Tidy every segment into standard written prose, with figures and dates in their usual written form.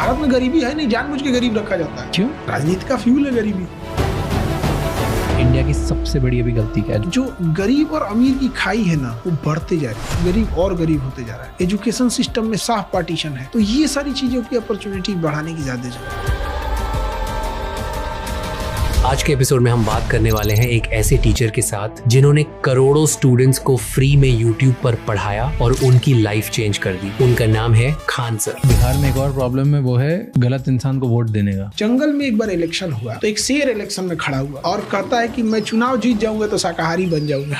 भारत में गरीबी है नहीं, जानबूझ के गरीब रखा जाता है। क्यों? राजनीति का फ्यूल है गरीबी। इंडिया की सबसे बड़ी अभी गलती क्या है? जो गरीब और अमीर की खाई है ना, वो बढ़ते जा रही है, गरीब और गरीब होते जा रहा है। एजुकेशन सिस्टम में साफ पार्टीशन है, तो ये सारी चीजों की अपॉर्चुनिटी बढ़ाने की ज्यादा जरूरत है। आज के एपिसोड में हम बात करने वाले हैं एक ऐसे टीचर के साथ जिन्होंने करोड़ों स्टूडेंट्स को फ्री में यूट्यूब पर पढ़ाया और उनकी लाइफ चेंज कर दी। उनका नाम है खान सर। बिहार में एक और प्रॉब्लम है, वो है गलत इंसान को वोट देने का। जंगल में एक बार इलेक्शन हुआ तो एक शेर इलेक्शन में खड़ा हुआ और कहता है कि मैं चुनाव जीत जाऊंगा तो शाकाहारी बन जाऊंगा।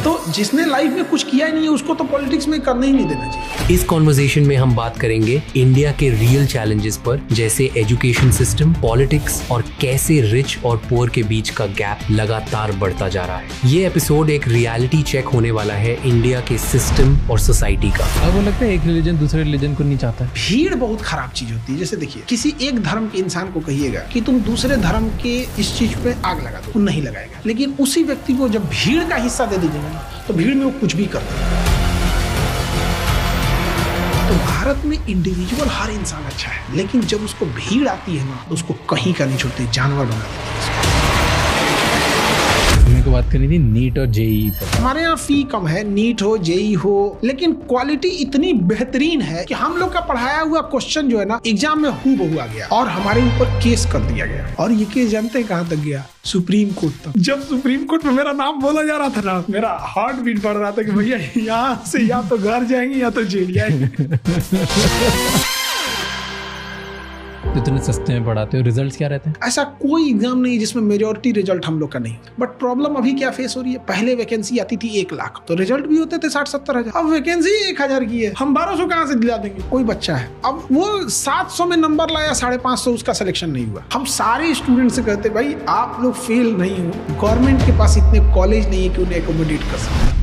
तो जिसने लाइफ में कुछ किया ही नहीं है उसको तो पॉलिटिक्स में करने ही नहीं देना चाहिए। इस कॉन्वर्सेशन में हम बात करेंगे इंडिया के रियल चैलेंजेस पर, जैसे एजुकेशन सिस्टम, पॉलिटिक्स और कैसे रिच और पुअर के बीच का गैप लगातार बढ़ता जा रहा है। ये एपिसोड एक रियलिटी चेक होने वाला है इंडिया के सिस्टम और सोसाइटी का। अब वो लगता है एक रिलीजन दूसरे रिलीजन को नहीं चाहता। भीड़ बहुत खराब चीज होती है। जैसे देखिए, किसी एक धर्म के इंसान को कहिएगा कि तुम दूसरे धर्म के इस चीज पे आग लगा दो, वो नहीं लगाएगा। लेकिन उसी व्यक्ति को जब भीड़ का हिस्सा दे दीजिएगा ना, तो भीड़ में वो कुछ भी कर देगा। तो भारत में इंडिविजुअल हर इंसान अच्छा है, लेकिन जब उसको भीड़ आती है ना, तो उसको कहीं का नहीं छोड़ते, जानवर बना देते हैं। हमें को बात करनी थी नीट और जेईई पर। हमारे यहाँ फी कम है, नीट हो जेईई हो, लेकिन क्वालिटी इतनी बेहतरीन है कि हम लोग का पढ़ाया हुआ क्वेश्चन जो है ना, एग्जाम में हूबहू आ गया और हमारे ऊपर केस कर दिया गया। और ये केस जानते हैं कहाँ तक गया? सुप्रीम कोर्ट तक। जब सुप्रीम कोर्ट में मेरा नाम बोला जा रहा था ना, मेरा हार्ट बीट बढ़ रहा था कि भैया यहाँ से या तो घर जाएंगे या तो जेल जाएंगे। तो इतने सस्ते में पढ़ाते हो, रिजल्ट्स क्या रहते हैं? ऐसा कोई एग्जाम नहीं जिसमें मेजॉरिटी रिजल्ट हम लोग का नहीं। बट प्रॉब्लम अभी क्या फेस हो रही है? पहले वैकेंसी आती थी 1 लाख, तो रिजल्ट भी होते थे 60-70 हजार। अब वैकेंसी 1000 की है, हम 1200 कहाँ से दिला देंगे? कोई बच्चा है, अब वो 700 में नंबर लाया, 550, उसका सिलेक्शन नहीं हुआ। हम सारे स्टूडेंट से कहते भाई आप लोग फेल नहीं हो, गवर्नमेंट के पास इतने कॉलेज नहीं है कि उन्हें एकोमोडेट कर सके।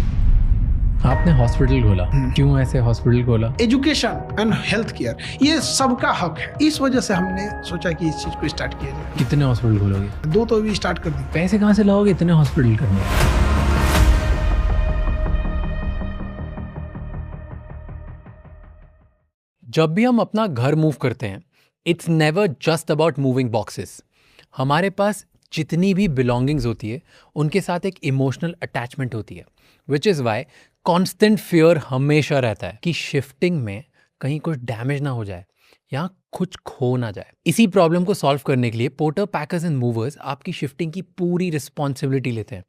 आपने हॉस्पिटल खोला, क्यों ऐसे हॉस्पिटल खोला? एजुकेशन एंड हेल्थ केयर ये सबका हक है, इस वजह से हमने सोचा कि इस चीज को स्टार्ट किया जाए। कितने हॉस्पिटल खोलोगे? 2 तो अभी स्टार्ट कर दी। पैसे कहाँ से लाओगे इतने हॉस्पिटल करने? जब भी हम अपना घर मूव करते हैं, it's never just about moving boxes. हमारे पास जितनी भी बिलोंगिंग्स होती है, उनके साथ एक इमोशनल अटैचमेंट होती है, which is why constant fear हमेशा रहता है कि शिफ्टिंग में कहीं कुछ डैमेज ना हो जाए या कुछ खो ना जाए। इसी प्रॉब्लम को सॉल्व करने के लिए पोर्टर, पैकर्स एंड मूवर्स आपकी शिफ्टिंग की पूरी रिस्पॉन्सिबिलिटी लेते हैं।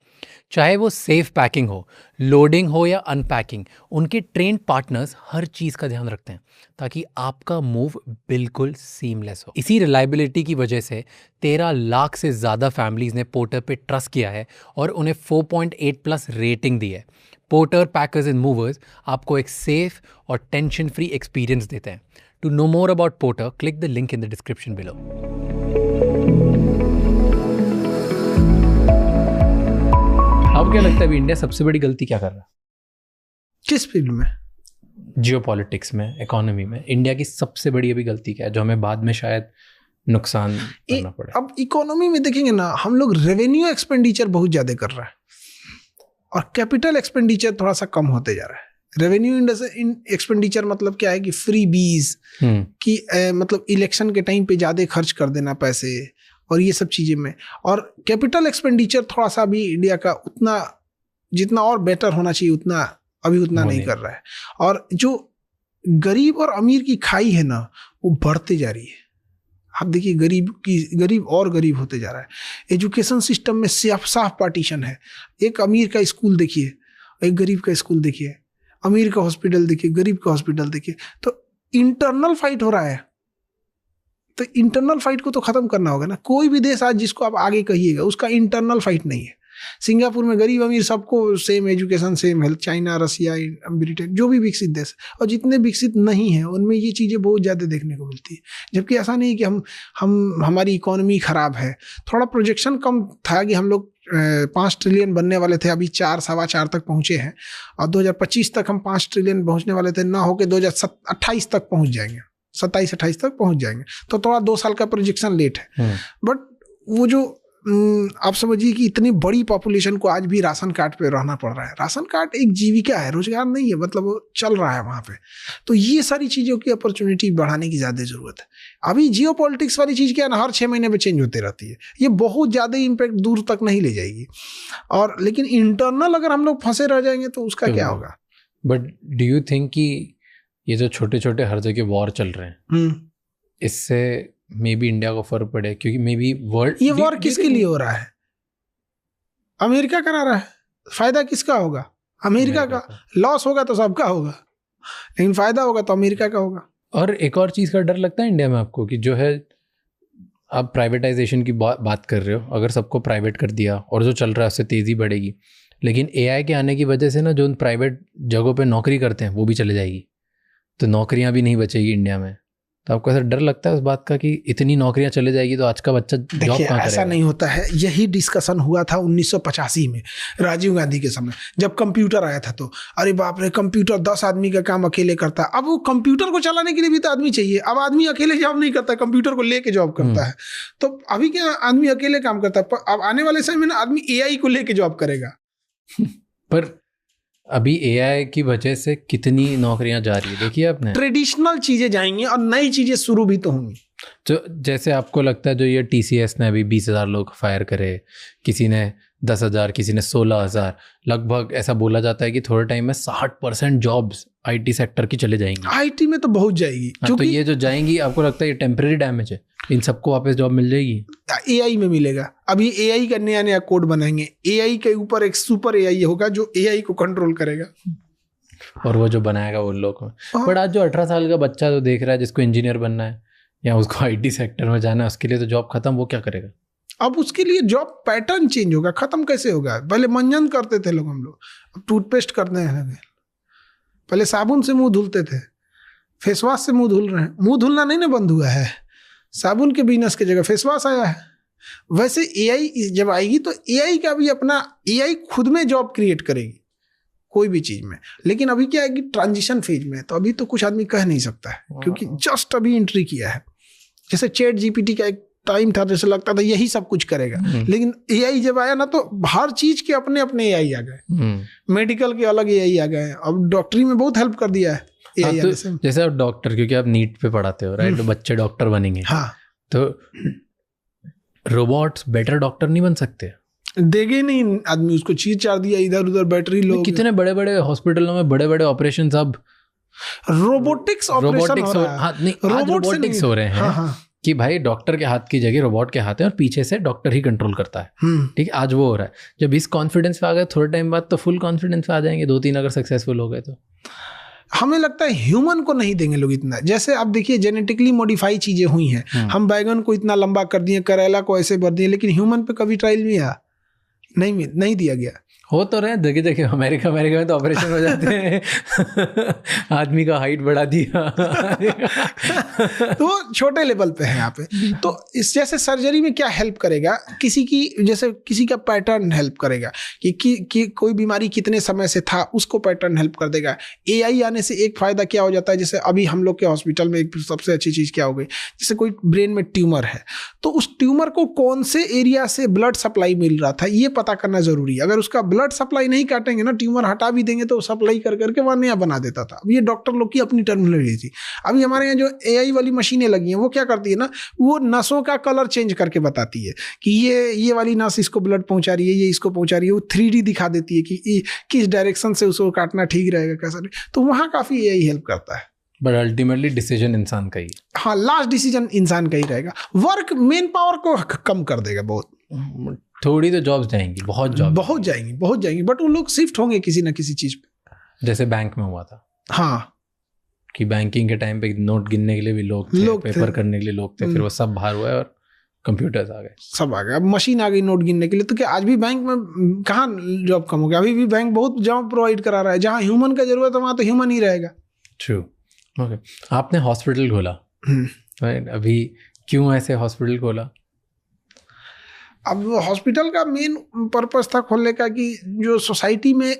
चाहे वो सेफ पैकिंग हो, लोडिंग हो या अनपैकिंग, उनके ट्रेन्ड पार्टनर्स हर चीज़ का ध्यान रखते हैं ताकि आपका मूव बिल्कुल सीमलेस हो। इसी रिलायबिलिटी की वजह से 13 लाख से ज़्यादा फैमिलीज़ ने पोर्टर पे ट्रस्ट किया है और उन्हें 4.8+ रेटिंग दी है। पोर्टर, पैकर्स एंड मूवर्स आपको एक सेफ और टेंशन फ्री एक्सपीरियंस देते हैं। To know more about Porter, click the link in the description below. आपको क्या लगता है अभी इंडिया सबसे बड़ी गलती क्या कर रहा है? किस फील्ड में? जियोपॉलिटिक्स में, इकोनॉमी में इंडिया की सबसे बड़ी अभी गलती क्या है जो हमें बाद में शायद नुकसान करना पड़े? अब इकोनॉमी में देखेंगे ना, हम लोग रेवेन्यू एक्सपेंडिचर बहुत ज्यादा कर रहा है और कैपिटल एक्सपेंडिचर थोड़ा सा कम होते जा रहा है। रेवेन्यू एक्सपेंडिचर मतलब क्या है कि फ्री बीज की मतलब इलेक्शन के टाइम पे ज्यादा खर्च कर देना पैसे और ये सब चीजें में। और कैपिटल एक्सपेंडिचर थोड़ा सा भी इंडिया का उतना जितना और बेटर होना चाहिए उतना अभी उतना नहीं कर रहा है। और जो गरीब और अमीर की खाई है ना, वो बढ़ते जा रही है। आप देखिए, गरीब और गरीब होते जा रहा है। एजुकेशन सिस्टम में साफ पार्टीशन है। एक अमीर का स्कूल देखिए, एक गरीब का स्कूल देखिए, अमीर का हॉस्पिटल देखिए, गरीब का हॉस्पिटल देखिए। तो इंटरनल फाइट हो रहा है, तो इंटरनल फाइट को तो खत्म करना होगा ना। कोई भी देश आज जिसको आप आगे कहिएगा, उसका इंटरनल फाइट नहीं है। सिंगापुर में गरीब अमीर सबको same education, same health. China, Russia, Britain, जो भी विकसित देश और जितने विकसित नहीं है उनमें ये चीज़ें बहुत ज़्यादा देखने को मिलती है। जबकि ऐसा नहीं कि हम हमारी इकोनॉमी खराब है। थोड़ा प्रोजेक्शन कम था कि हम लोग 5 ट्रिलियन बनने वाले थे, अभी 4-4.25 तक पहुँचे हैं और 2025 तक हम 5 ट्रिलियन पहुँचने वाले थे, ना होकर 2028 तक पहुँच जाएंगे, 27-28 तक पहुँच जाएंगे। तो थोड़ा 2 साल का प्रोजेक्शन लेट है। बट वो जो आप समझिए कि इतनी बड़ी पॉपुलेशन को आज भी राशन कार्ड पे रहना पड़ रहा है। राशन कार्ड एक जीविका है, रोजगार नहीं है, मतलब वो चल रहा है वहाँ पे। तो ये सारी चीज़ों की अपॉर्चुनिटी बढ़ाने की ज़्यादा ज़रूरत है। अभी जियो पॉलिटिक्स वाली चीज़ क्या है ना, हर 6 महीने में चेंज होती रहती है, ये बहुत ज़्यादा इम्पैक्ट दूर तक नहीं ले जाएगी। और लेकिन इंटरनल अगर हम लोग फंसे रह जाएंगे तो उसका क्या होगा। बट डू यू थिंक कि ये जो छोटे छोटे हर जगह वॉर चल रहे हैं, इससे मे बी इंडिया को फर्क पड़े? क्योंकि मे बी वर्ल्ड, ये वॉर किसके लिए हो रहा है? अमेरिका करा रहा है। फायदा किसका होगा? अमेरिका का। लॉस होगा तो सबका होगा, लेकिन फायदा होगा तो अमेरिका का होगा। और एक और चीज़ का डर लगता है इंडिया में आपको, कि जो है आप प्राइवेटाइजेशन की बात कर रहे हो, अगर सबको प्राइवेट कर दिया और जो चल रहा है उससे तेज़ी बढ़ेगी, लेकिन एआई के आने की वजह से ना जो उन प्राइवेट जगहों पे नौकरी करते हैं वो भी चले जाएगी, तो नौकरियां भी नहीं बचेगी इंडिया में। तो आपको ऐसा डर लगता है उस बात का कि इतनी नौकरियां चले जाएगी तो आज का बच्चा जॉब कहाँ करेगा? ऐसा नहीं होता है। यही डिस्कशन हुआ था 1985 में राजीव गांधी के समय, जब कंप्यूटर आया था। तो अरे बाप रे, कंप्यूटर 10 आदमी का काम अकेले करता है। अब वो कंप्यूटर को चलाने के लिए भी तो आदमी चाहिए। अब आदमी अकेले जॉब नहीं करता, कंप्यूटर को लेके जॉब करता है। तो अभी क्या आदमी अकेले काम करता है, अब आने वाले समय में ना आदमी एआई को लेके जॉब करेगा। पर अभी एआई की वजह से कितनी नौकरियां जा रही है, देखिए आपने। ट्रेडिशनल चीजें जाएंगी और नई चीजें शुरू भी तो होंगी। जो जैसे आपको लगता है जो ये टीसीएस ने अभी 20,000 लोग फायर करे, किसी ने 10,000, किसी ने 16,000, लगभग ऐसा बोला जाता है कि थोड़े टाइम में 60% जॉब्स आईटी सेक्टर की चले जाएंगी। आईटी में तो बहुत जाएगी। तो ये जो जाएंगी, आपको लगता है ये टेम्परेरी डैमेज है? इन सबको वापस जॉब मिल जाएगी? एआई में मिलेगा। अभी एआई का नया नया कोड बनाएंगे, एआई के ऊपर एक सुपर एआई होगा जो एआई को कंट्रोल करेगा, और वो जो बनाएगा वो लोग। बट आज जो 18 साल का बच्चा जो देख रहा है, जिसको इंजीनियर बनना है या उसको आईटी सेक्टर में जाना है, उसके लिए तो जॉब खत्म। वो क्या करेगा? अब उसके लिए जॉब पैटर्न चेंज होगा। खत्म कैसे होगा? पहले मंजन करते थे लोग, हम लोग अब टूथपेस्ट करते हैं। पहले साबुन से मुंह धुलते थे, फेस वॉश से मुंह धुल रहे हैं। मुंह धुलना नहीं ना बंद हुआ है, साबुन के बिजनेस की जगह फेस वॉश आया है। वैसे एआई जब आएगी तो एआई का भी अपना, एआई खुद में जॉब क्रिएट करेगी कोई भी चीज में। लेकिन अभी क्या है कि ट्रांजिशन फेज में है, तो अभी तो कुछ आदमी कह नहीं सकता है, क्योंकि जस्ट अभी एंट्री किया है। जैसे चैट जीपीटी का एक टाइम था, जैसे लगता था यही सब कुछ करेगा, लेकिन एआई जब आया ना तो हर चीज के अपने अपने एआई आ गए। मेडिकल के अलग एआई आ गए, अब डॉक्टरी में बहुत हेल्प कर दिया है एआई आने से। जैसे आप डॉक्टर, क्योंकि आप नीट पे पढ़ाते हो राइट, तो बच्चे डॉक्टर बनेंगे। हाँ, तो रोबोट्स बेटर डॉक्टर नहीं बन सकते? देगे नहीं आदमी, उसको चीज चार दिया इधर उधर बैटरी लो। कितने बड़े बड़े हॉस्पिटलों में बड़े बड़े ऑपरेशन अब रोबोटिक्स ऑपरेशन हो रहा है। रोबोटिक्स हो रहे हैं। हाँ। कि भाई डॉक्टर के हाथ की जगह रोबोट के हाथ है और पीछे से डॉक्टर ही कंट्रोल करता है। ठीक है, आज वो हो रहा है। जब इस कॉन्फिडेंस पे आ गए, थोड़े टाइम बाद तो फुल कॉन्फिडेंस पे आ जाएंगे। 2-3 अगर सक्सेसफुल हो गए तो हमें लगता है ह्यूमन को नहीं देंगे लोग इतना। जैसे आप देखिए जेनेटिकली मॉडिफाई चीजें हुई हैं, हम बैगन को इतना लंबा कर दिए, करेला को ऐसे भर दिए, लेकिन ह्यूमन पे कभी ट्रायल नहीं आया, नहीं दिया गया। हो तो रहे जगह जगह, अमेरिका में तो ऑपरेशन हो जाते हैं आदमी का हाइट बढ़ा दिया तो छोटे लेवल पे है यहाँ पे। तो इस जैसे सर्जरी में क्या हेल्प करेगा, किसी की जैसे किसी का पैटर्न हेल्प करेगा कि कोई बीमारी कितने समय से था, उसको पैटर्न हेल्प कर देगा। एआई आने से एक फायदा क्या हो जाता है, जैसे अभी हम लोग के हॉस्पिटल में एक सबसे अच्छी चीज़ क्या हो गई, जैसे कोई ब्रेन में ट्यूमर है तो उस ट्यूमर को कौन से एरिया से ब्लड सप्लाई मिल रहा था ये पता करना जरूरी है। अगर उसका ब्लड सप्लाई नहीं काटेंगे ना, ट्यूमर हटा भी देंगे तो सप्लाई कर करके वहाँ नया बना देता था। अब ये डॉक्टर लोग की अपनी टर्मिनोलॉजी थी। अभी हमारे यहाँ जो एआई वाली मशीनें लगी हैं वो क्या करती है ना, वो नसों का कलर चेंज करके बताती है कि ये वाली नस इसको ब्लड पहुंचा रही है, ये इसको पहुंचा रही है। वो 3D दिखा देती है कि किस डायरेक्शन से उसको काटना ठीक रहेगा, कैसा नहीं। तो वहाँ काफ़ी एआई हेल्प करता है। बट अल्टीमेटली डिसीजन इंसान का ही। हाँ, लास्ट डिसीजन इंसान का ही रहेगा। वर्क मेन पावर को कम कर देगा बहुत। थोड़ी तो जॉब्स जाएंगी, बहुत जाएंगी, बट उन लोग शिफ्ट होंगे किसी ना किसी चीज पे। जैसे बैंक में हुआ था। हाँ, कि बैंकिंग के टाइम पे नोट गिनने के लिए भी लोग पेपर करने के लिए लोग थे, फिर वो सब बाहर हुआ और कंप्यूटर्स आ गए, सब आ गए। अब मशीन आ गई नोट गिनने के लिए। तो क्या आज भी बैंक में कहाँ जॉब कम हो गया? अभी भी बैंक बहुत जॉब प्रोवाइड करा रहा है। जहाँ ह्यूमन का जरूरत है वहाँ तो ह्यूमन ही रहेगा। ट्रू। ओके, आपने हॉस्पिटल खोला, अभी क्यों ऐसे हॉस्पिटल खोला? अब हॉस्पिटल का मेन पर्पस था खोलने का कि जो सोसाइटी में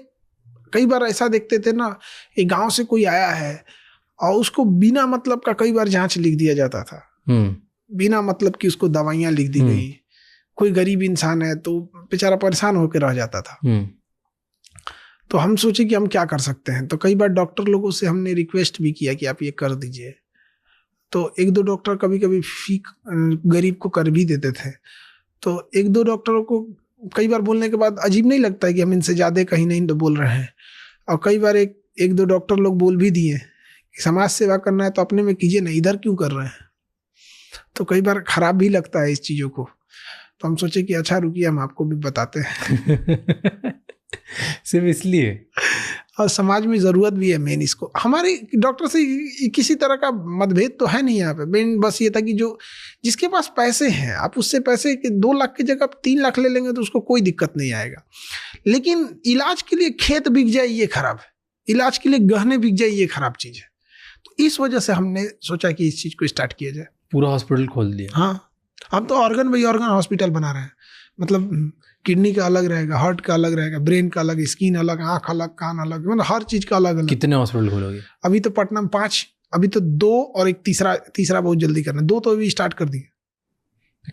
कई बार ऐसा देखते थे ना, एक गांव से कोई आया है और उसको बिना मतलब का कई बार जांच लिख दिया जाता था, बिना मतलब कि उसको दवाइयाँ लिख दी गई, कोई गरीब इंसान है तो बेचारा परेशान होकर रह जाता था। तो हम सोचे कि हम क्या कर सकते हैं। तो कई बार डॉक्टर लोगों से हमने रिक्वेस्ट भी किया कि आप ये कर दीजिए। तो 1-2 डॉक्टर कभी कभी फी गरीब को कर भी देते थे। तो 1-2 डॉक्टरों को कई बार बोलने के बाद अजीब नहीं लगता है कि हम इनसे ज़्यादा कहीं नहीं तो बोल रहे हैं। और कई बार 1-2 डॉक्टर लोग बोल भी दिए कि समाज सेवा करना है तो अपने में कीजिए ना, इधर क्यों कर रहे हैं। तो कई बार खराब भी लगता है इस चीज़ों को। तो हम सोचे कि अच्छा रुकिए हम आपको भी बताते हैं। सिर्फ इसलिए, और समाज में ज़रूरत भी है मेन इसको। हमारे डॉक्टर से किसी तरह का मतभेद तो है नहीं यहाँ पे। मेन बस ये था कि जो जिसके पास पैसे हैं, आप उससे पैसे 2 लाख की जगह 3 लाख ले लेंगे तो उसको कोई दिक्कत नहीं आएगा। लेकिन इलाज के लिए खेत बिक जाए ये खराब है, इलाज के लिए गहने बिक जाए ये खराब चीज़ है। तो इस वजह से हमने सोचा कि इस चीज़ को स्टार्ट किया जाए। पूरा हॉस्पिटल खोल दिया। हाँ, हम तो ऑर्गन बाई ऑर्गन हॉस्पिटल बना रहे हैं। मतलब किडनी का अलग रहेगा, हार्ट का अलग रहेगा, ब्रेन का अलग, स्किन अलग, आँख अलग, कान अलग, मतलब हर चीज़ का अलग अलग। कितने हॉस्पिटल खोलोगे? अभी तो पटना में 5, अभी तो 2 और एक तीसरा बहुत जल्दी करना है। 2 तो अभी स्टार्ट कर दिए।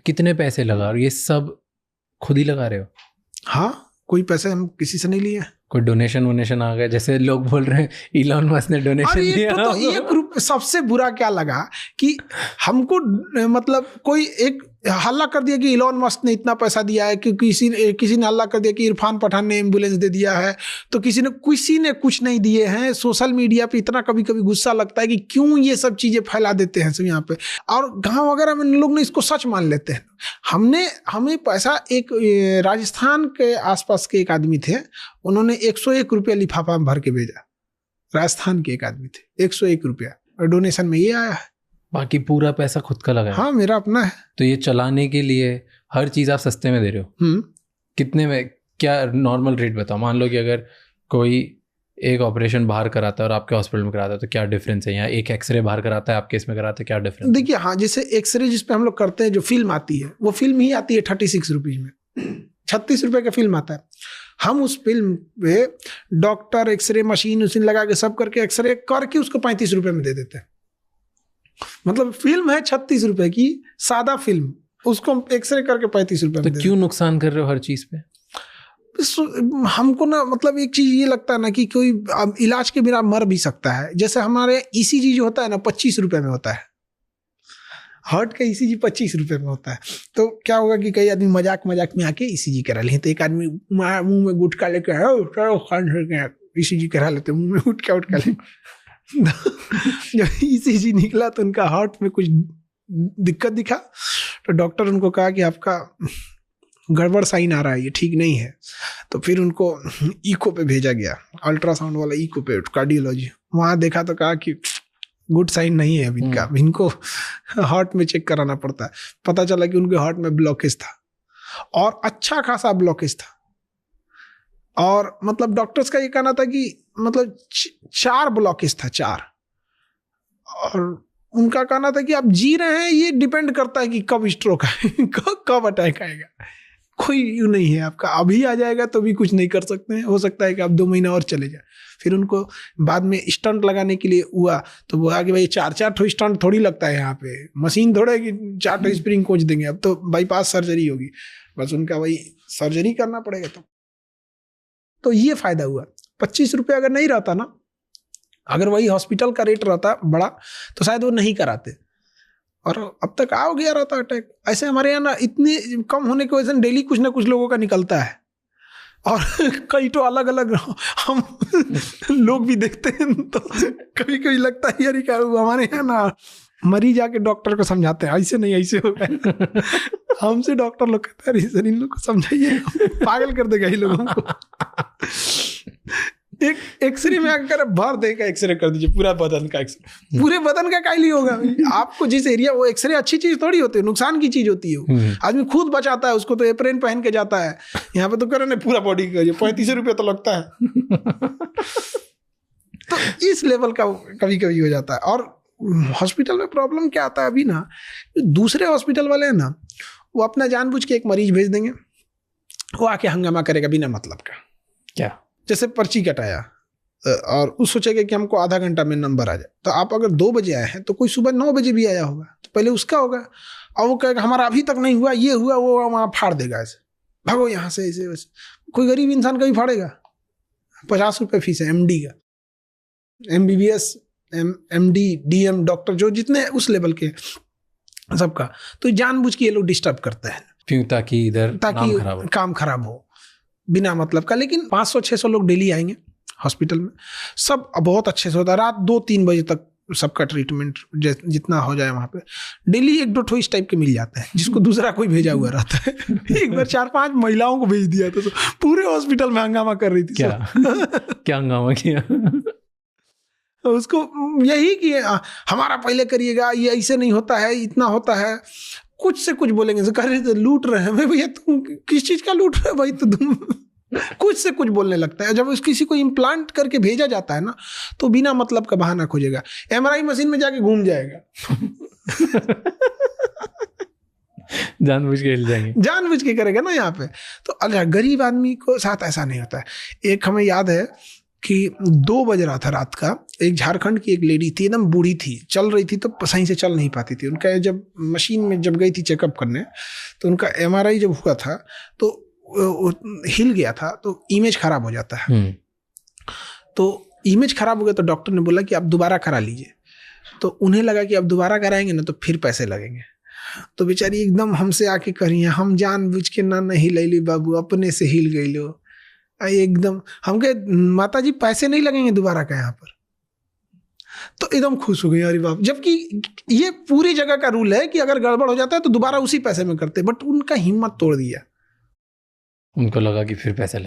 कितने पैसे लगा रहे हो? ये सब खुद ही लगा रहे हो? हाँ, कोई पैसे हम किसी से नहीं लिए। कोई डोनेशन आ गया? जैसे लोग बोल रहे हैं इलॉन मस्क ने डोनेशन दिया। तो ये ग्रुप सबसे बुरा क्या लगा कि हमको मतलब कोई एक हल्ला कर दिया कि इलॉन मस्क ने इतना पैसा दिया है, कि किसी ने हल्ला कर दिया कि इरफान पठान ने एम्बुलेंस दे दिया है, तो किसी ने कुछ नहीं दिए हैं। सोशल मीडिया पे इतना कभी कभी गुस्सा लगता है कि क्यों ये सब चीज़ें फैला देते हैं सब यहाँ पे। और गाँव वगैरह में लोग ने इसको सच मान लेते हैं। हमें पैसा, एक राजस्थान के आसपास के एक आदमी थे, उन्होंने 101 रुपया लिफाफा में भर के भेजा। राजस्थान के एक आदमी थे, 101 रुपया, और डोनेशन में ये आया है। बाकी पूरा पैसा खुद का लगा है? हाँ, मेरा अपना है। तो ये चलाने के लिए हर चीज़ आप सस्ते में दे रहे हो? कितने में? क्या नॉर्मल रेट बताओ। मान लो कि अगर कोई एक ऑपरेशन बाहर कराता है और आपके हॉस्पिटल में कराता है तो क्या डिफरेंस है? यहाँ एक एक्सरे बाहर कराता है, आपके इसमें कराता है, क्या डिफरेंस? देखिए, हाँ, जैसे एक्सरे जिस पे हम लोग करते हैं, जो फिल्म आती है वो फिल्म ही आती है 36 रुपीज़ में। 36 रुपये का फिल्म आता है। हम उस फिल्म पे डॉक्टर, एक्सरे मशीन उसीन लगा के सब करके एक्सरे करके उसको 35 रुपये में दे देते हैं। मतलब फिल्म है 36 रुपये की, सादा फिल्म, उसको एक्सरे करके 35 रुपये में। तो क्यों नुकसान कर रहे हो हर चीज़ पे? हमको ना, मतलब एक चीज़ ये लगता है ना कि कोई इलाज के बिना मर भी सकता है। जैसे हमारे ECG जो होता है ना, 25 रुपये में होता है। हार्ट का ECG 25 रुपये में होता है। तो क्या होगा कि कई आदमी मजाक में आके ECG करा लेते हैं। तो एक आदमी मुंह में गुटखा लेके ECG करा लेते, मुंह में गुटखा ले। जब ECG निकला तो उनका हार्ट में कुछ दिक्कत दिखा, तो डॉक्टर उनको कहा कि आपका गड़बड़ साइन आ रहा है, ये ठीक नहीं है। तो फिर उनको इको पे भेजा गया, अल्ट्रासाउंड वाला इको पे, कार्डियोलॉजी। वहाँ देखा तो कहा कि गुड साइन नहीं है अभी इनका, इनको हार्ट में चेक कराना पड़ता है। पता चला कि उनके हार्ट में ब्लॉकेज था, और अच्छा खासा ब्लॉकेज था। और मतलब डॉक्टर्स का ये कहना था कि मतलब 4 ब्लॉकेज था, 4। और उनका कहना था कि आप जी रहे हैं, ये डिपेंड करता है कि कब स्ट्रोक है, कब अटैक आएगा। कोई यूँ नहीं है आपका, अभी आ जाएगा तो भी कुछ नहीं कर सकते हैं। हो सकता है कि आप 2 महीना और चले जाए। फिर उनको बाद में स्टंट लगाने के लिए हुआ तो बोला कि भाई 4 ठो स्टंट थोड़ी लगता है यहाँ पे, मशीन थोड़ा कि 4 ठो स्प्रिंग कोच देंगे, अब तो बाईपास सर्जरी होगी। बस उनका वही सर्जरी करना पड़ेगा। तो ये फायदा हुआ। 25 रुपये अगर नहीं रहता ना, अगर वही हॉस्पिटल का रेट रहता बड़ा, तो शायद वो नहीं कराते, और अब तक आ गया रहता अटैक। ऐसे हमारे यहाँ ना इतने कम होने की वजह से डेली कुछ ना कुछ लोगों का निकलता है, और कई तो अलग अलग हम लोग भी देखते हैं। तो कभी कभी लगता है यार, क्या हमारे यहाँ ना मरीज आके डॉक्टर को समझाते हैं, ऐसे नहीं ऐसे हो गए। हमसे डॉक्टर लोग कहते हैं सर इन लोग को समझाइए, पागल कर देगा ये लोगों को। एक एक्सरे में आकर भर देगा, एक्सरे कर दीजिए पूरा बदन का एक्सरे, पूरे बदन का काइली होगा आपको जिस एरिया। वो एक्सरे अच्छी चीज थोड़ी होती है, नुकसान की चीज होती है। आदमी खुद बचाता है उसको, तो एप्रेन पहन के जाता है। यहाँ पे तो करे ना पूरा बॉडी का, 35 रुपये तो लगता है। तो इस लेवल का कभी कभी हो जाता है। और हॉस्पिटल में प्रॉब्लम क्या आता है अभी ना, दूसरे हॉस्पिटल वाले हैं ना, वो अपना जानबूझ के एक मरीज भेज देंगे, वो आके हंगामा करेगा बिना मतलब का। क्या? जैसे पर्ची कटाया और उस सोचेगा कि हमको आधा घंटा में नंबर आ जाए। तो आप अगर 2 बजे आए हैं तो कोई सुबह 9 बजे भी आया होगा, तो पहले उसका होगा। और वो कहेगा हमारा अभी तक नहीं हुआ, ये हुआ वो, वहाँ फाड़ देगा ऐसे, भागो यहाँ से ऐसे वैसे। कोई गरीब इंसान कभी फाड़ेगा? 50 रुपये फीस है MD का, MBBS, MD, DM, डॉक्टर जो जितने उस लेवल के सबका। तो जानबूझ के ये लोग डिस्टर्ब करते हैं क्यों? ताकि इधर काम खराब हो बिना मतलब का। लेकिन 500-600 लोग डेली आएंगे हॉस्पिटल में, सब बहुत अच्छे से होता है। रात 2-3 बजे तक सबका ट्रीटमेंट जितना हो जाए वहाँ पे। डेली 1-2 ठो इस टाइप के मिल जाते हैं जिसको दूसरा कोई भेजा हुआ रहता है। एक बार 4-5 महिलाओं को भेज दिया था, तो पूरे हॉस्पिटल में हंगामा कर रही थी। क्या हंगामा किया? उसको यही कि हमारा पहले करिएगा, ये ऐसे नहीं होता है, इतना होता है, कुछ से कुछ बोलेंगे। कह रहे थे लूट रहे हैं। मैं भैया तुम किस चीज का लूट रहे हो भाई? तो तुम कुछ से कुछ बोलने लगता है। जब किसी को इम्प्लांट करके भेजा जाता है ना, तो बिना मतलब का बहाना खोजेगा, MRI मशीन में जाके घूम जाएगा। जानबूझ के हिल जाएंगे, जानबूझ के करेगा ना यहाँ पे। तो अच्छा, गरीब आदमी को साथ ऐसा नहीं होता है। एक हमें याद है कि 2 बज रहा था रात का, एक झारखंड की एक लेडी थी, एकदम बूढ़ी थी, चल रही थी तो सही से चल नहीं पाती थी। उनका जब मशीन में जब गई थी चेकअप करने, तो उनका MRI जब हुआ था तो हिल गया था, तो इमेज खराब हो जाता है। तो इमेज खराब हो गया तो डॉक्टर ने बोला कि आप दोबारा करा लीजिए। तो उन्हें लगा कि अब दोबारा कराएंगे ना तो फिर पैसे लगेंगे। तो बेचारी एकदम हमसे आके करी है, हम जानबूझ के ना नहीं हिलैली बाबू, अपने से हिल गई लो एकदम। हम कहे माता जी पैसे नहीं लगेंगे दोबारा का यहाँ पर। तो एकदम खुश हो गई, अरे बाप। जबकि ये पूरी जगह का रूल है कि अगर गड़बड़ हो जाता है तो दोबारा उसी पैसे में करते, बट उनका हिम्मत तोड़ दिया। उनको लगा कि फिर पैसे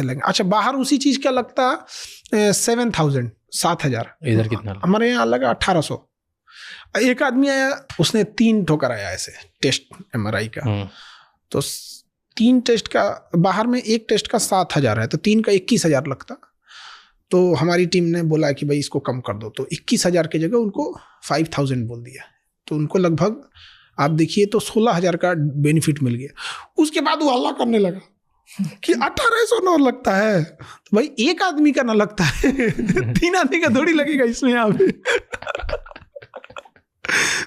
लगेंगे। अच्छा, बाहर उसी चीज का लगता 7,000, 7,000। इधर कितना? हमारे यहाँ लगा 1,800। एक आदमी आया, उसने 3 ठोकर आया ऐसे टेस्ट MRI का। तो 3 टेस्ट का, बाहर में 1 टेस्ट का 7,000 है, तो 3 का 21,000 लगता। तो हमारी टीम ने बोला कि भाई इसको कम कर दो, तो 21,000 की जगह उनको 5,000 बोल दिया। तो उनको लगभग आप देखिए तो 16,000 का बेनिफिट मिल गया। उसके बाद वो हल्ला करने लगा कि 1,800 न लगता है। तो भाई एक आदमी का ना लगता है, 3 आदमी का थोड़ी लगेगा इसमें यहाँ पे।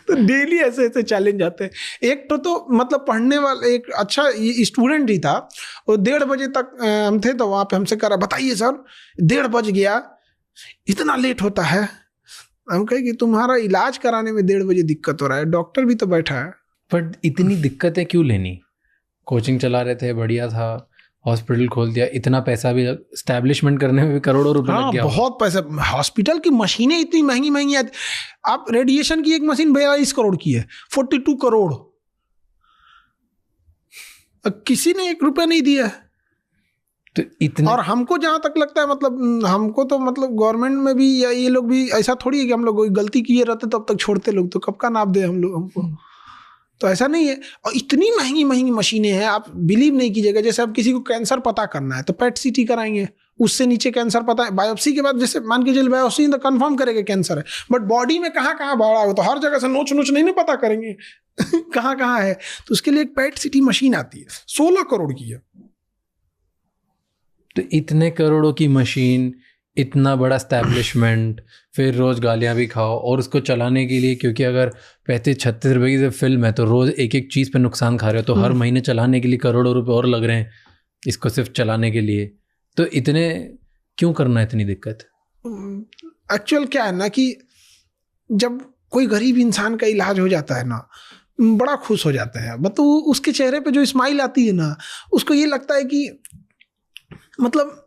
तो डेली ऐसे ऐसे चैलेंज आते हैं। एक तो मतलब पढ़ने वाला एक अच्छा स्टूडेंट ही था, वो 1:30 बजे तक हम थे, तो वहाँ पे हमसे कह रहा बताइए सर 1:30 बज गया, इतना लेट होता है। हम कहे कि तुम्हारा इलाज कराने में 1:30 बजे दिक्कत हो रहा है, डॉक्टर भी तो बैठा है। बट इतनी दिक्कतें क्यों लेनी? कोचिंग चला रहे थे, बढ़िया था, हॉस्पिटल खोल दिया, इतना पैसा भी एस्टैब्लिशमेंट करने में भी करोड़ों रुपए लग गया। बहुत पैसा। हॉस्पिटल की मशीनें इतनी महंगी महंगी आती। आप रेडिएशन की एक मशीन 42 करोड़ की है, 42 करोड़। किसी ने 1 रुपया नहीं दिया। तो इतने, और हमको जहां तक लगता है, मतलब हमको तो मतलब गवर्नमेंट में भी या ये लोग भी ऐसा थोड़ी है कि हम लोग कोई गलती किए रहते तब तक छोड़ते लोग, तो कब का नाप दे हम लोग हमको। तो ऐसा नहीं है। और इतनी महंगी महंगी मशीनें हैं, आप बिलीव नहीं कीजिएगा। जैसे अब किसी को कैंसर पता करना है तो PET CT कराएंगे, उससे नीचे कैंसर पता है, बायोप्सी के बाद जैसे मान के चलिए बायोप्सी तो कंफर्म करेगा कैंसर है, बट बॉडी में कहाँ कहाँ बढ़ा हो तो हर जगह से नोच नोच नहीं ना पता करेंगे कहाँ कहाँ है। तो उसके लिए एक PET CT मशीन आती है, 16 करोड़ की है। तो इतने करोड़ों की मशीन, इतना बड़ा एस्टैब्लिशमेंट, फिर रोज गालियां भी खाओ, और उसको चलाने के लिए, क्योंकि अगर 35-36 रुपए की फिल्म है तो रोज एक एक चीज पे नुकसान खा रहे हो, तो हर महीने चलाने के लिए करोड़ों रुपए और लग रहे हैं इसको सिर्फ चलाने के लिए। तो इतने क्यों करना है, इतनी दिक्कत? एक्चुअल क्या है ना कि जब कोई गरीब इंसान का इलाज हो जाता है ना, बड़ा खुश हो जाते हैं। मतलब उसके चेहरे पे जो स्माइल आती है ना, उसको ये लगता है कि मतलब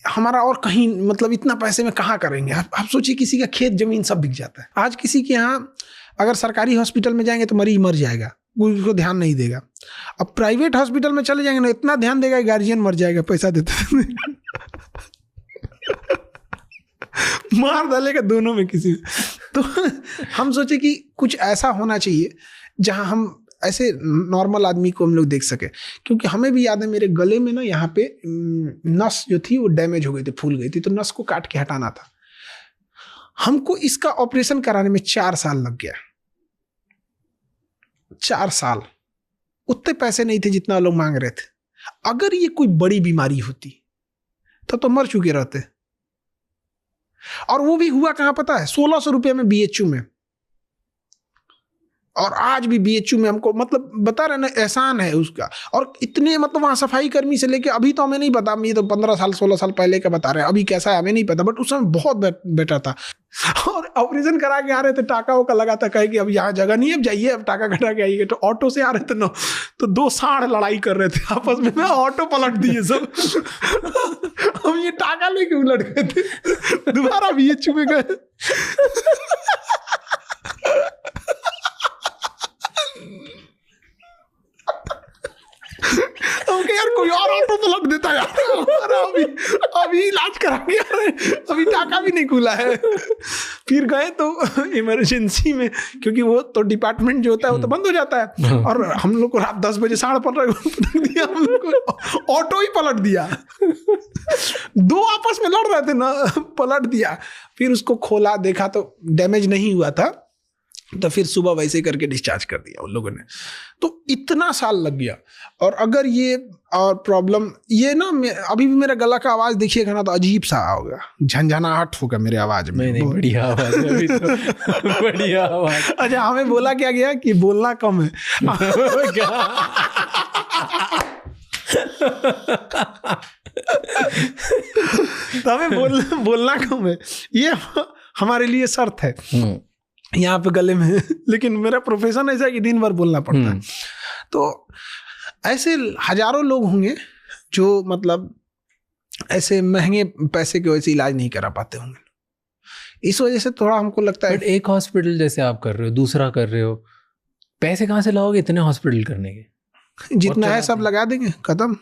हमारा और कहीं, मतलब इतना पैसे में कहाँ करेंगे। आप सोचिए किसी का खेत जमीन सब बिक जाता है। आज किसी के यहाँ अगर सरकारी हॉस्पिटल में जाएंगे तो मरीज मर जाएगा, उसको ध्यान नहीं देगा। अब प्राइवेट हॉस्पिटल में चले जाएंगे ना, इतना ध्यान देगा गार्जियन मर जाएगा पैसा देते मार डालेगा दोनों में किसी में। तो हम सोचे कि कुछ ऐसा होना चाहिए जहां हम ऐसे नॉर्मल आदमी को हम लोग देख सके। क्योंकि हमें भी याद है मेरे गले में ना यहाँ पे नस जो थी वो डैमेज हो गई थी, फूल गई थी, तो नस को काट के हटाना था। हमको इसका ऑपरेशन कराने में 4 साल लग गया। 4 साल। उतने पैसे नहीं थे जितना लोग मांग रहे थे। अगर ये कोई बड़ी बीमारी होती तो मर चुके रहते। और वो भी हुआ कहाँ पता है? 1,600 रुपये में BHU में। और आज भी बीएचयू में हमको मतलब बता रहे ना एहसान है उसका। और इतने मतलब वहाँ सफाई कर्मी से लेके अभी तो हमें नहीं पता, ये तो 15 साल 16 साल पहले का बता रहे हैं, अभी कैसा है हमें नहीं पता, बट उस समय बहुत बेटर था। और ऑपरेशन करा के आ रहे थे, टाका वोका लगा था, कहे कि अब यहाँ जगह नहीं है, अब जाइए, अब टाका कटा के आइए। तो ऑटो से आ रहे थे ना, तो 2 सांड लड़ाई कर रहे थे आपस में, ऑटो पलट दिए सब। हम ये टाका लेके उलट गए थे, दोबारा बीएचयू में गए। ओके यार, कोई और ऑटो पलट देता यार, अभी इलाज कराएंगे यार, अभी टाका भी नहीं खुला है। फिर गए तो इमरजेंसी में, क्योंकि वो तो डिपार्टमेंट जो होता है वो तो बंद हो जाता है, और हम लोग को रात 10 बजे साढ़े 15 दिया, हम लोग को ऑटो ही पलट दिया। 2 आपस में लड़ रहे थे ना, पलट दिया। फिर उसको खोला, देखा तो डैमेज नहीं हुआ था, तो फिर सुबह वैसे करके डिस्चार्ज कर दिया उन लोगों ने। तो इतना साल लग गया। और अगर ये और प्रॉब्लम ये ना, अभी भी मेरा गला का आवाज़ देखिएगा ना तो अजीब सा होगा, झंझनाहट होगा मेरे आवाज़ में। नहीं, बढ़िया आवाज़ है अभी तो। बढ़िया आवाज़। अच्छा, हमें बोला क्या गया कि बोलना कम है। तो हमें बोलना कम है, ये हमारे लिए शर्त है यहाँ पे गले में। लेकिन मेरा प्रोफेशन ऐसा है कि दिन भर बोलना पड़ता है। तो ऐसे हजारों लोग होंगे जो मतलब ऐसे महंगे पैसे की वजह से इलाज नहीं करा पाते होंगे। इस वजह से थोड़ा हमको लगता है, एक हॉस्पिटल जैसे आप कर रहे हो, दूसरा कर रहे हो, पैसे कहाँ से लाओगे इतने हॉस्पिटल करने के? जितना है सब लगा देंगे, खत्म।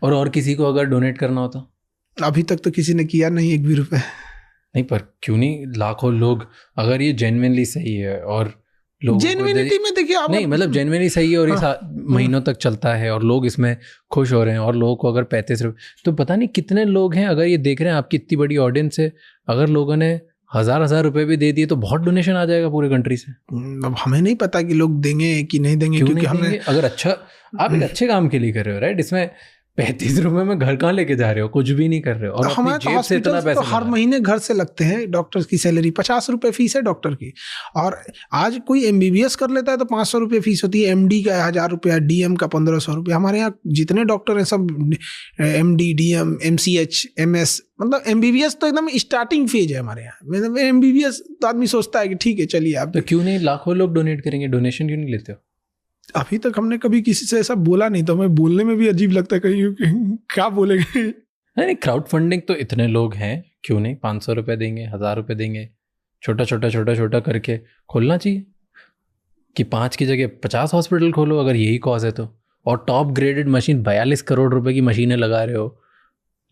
और किसी को अगर डोनेट करना होता? अभी तक तो किसी ने किया नहीं, 1 भी रुपए नहीं। पर क्यों नहीं, लाखों लोग, अगर ये जेन्युइनली सही है और लोग जेन्युइनिटी में देखिए आप, नहीं मतलब जेन्युइनली सही है और ये महीनों तक चलता है और लोग इसमें खुश हो रहे हैं, और लोगों को अगर 35 रुपये, तो पता नहीं कितने लोग हैं, अगर ये देख रहे हैं, आपकी इतनी बड़ी ऑडियंस है, अगर लोगों ने 1000 रुपए भी दे दिए तो बहुत डोनेशन आ जाएगा पूरे कंट्री से। अब हमें नहीं पता कि लोग देंगे कि नहीं देंगे, क्योंकि हमने अगर अच्छा, आप एक अच्छे काम के लिए कर रहे हो, राइट? इसमें 35 रुपए में घर कहाँ लेके जा रहे हो, कुछ भी नहीं कर रहे हो, और हमारे जेब से इतना पैसा तो हर महीने घर से लगते हैं। डॉक्टर की सैलरी 50 रुपए फीस है डॉक्टर की, और आज कोई एमबीबीएस कर लेता है तो 500 रुपये फीस होती है, एमडी का 1000 रुपया, डीएम का 1500 रुपया। हमारे यहाँ जितने डॉक्टर हैं सब एमडी, डीएम, एमसीएच, एमएस, मतलब एमबीबीएस तो एकदम स्टार्टिंग फेज है हमारे यहाँ। मतलब एमबीबीएस तो आदमी सोचता है कि ठीक है चलिए आप, तो क्यों नहीं लाखों लोग डोनेट करेंगे, डोनेशन क्यों नहीं लेते हो? अभी तक हमने कभी किसी से ऐसा बोला नहीं, तो हमें बोलने में भी अजीब लगता है, कहीं क्या बोलेंगे। नहीं, क्राउड फंडिंग तो इतने लोग हैं, क्यों नहीं 500 रुपये देंगे, 1000 रुपये देंगे, छोटा छोटा करके खोलना चाहिए, कि 5 की जगह 50 हॉस्पिटल खोलो अगर यही कॉज है तो। और टॉप ग्रेडेड मशीन 42 करोड़ रुपए की मशीनें लगा रहे हो,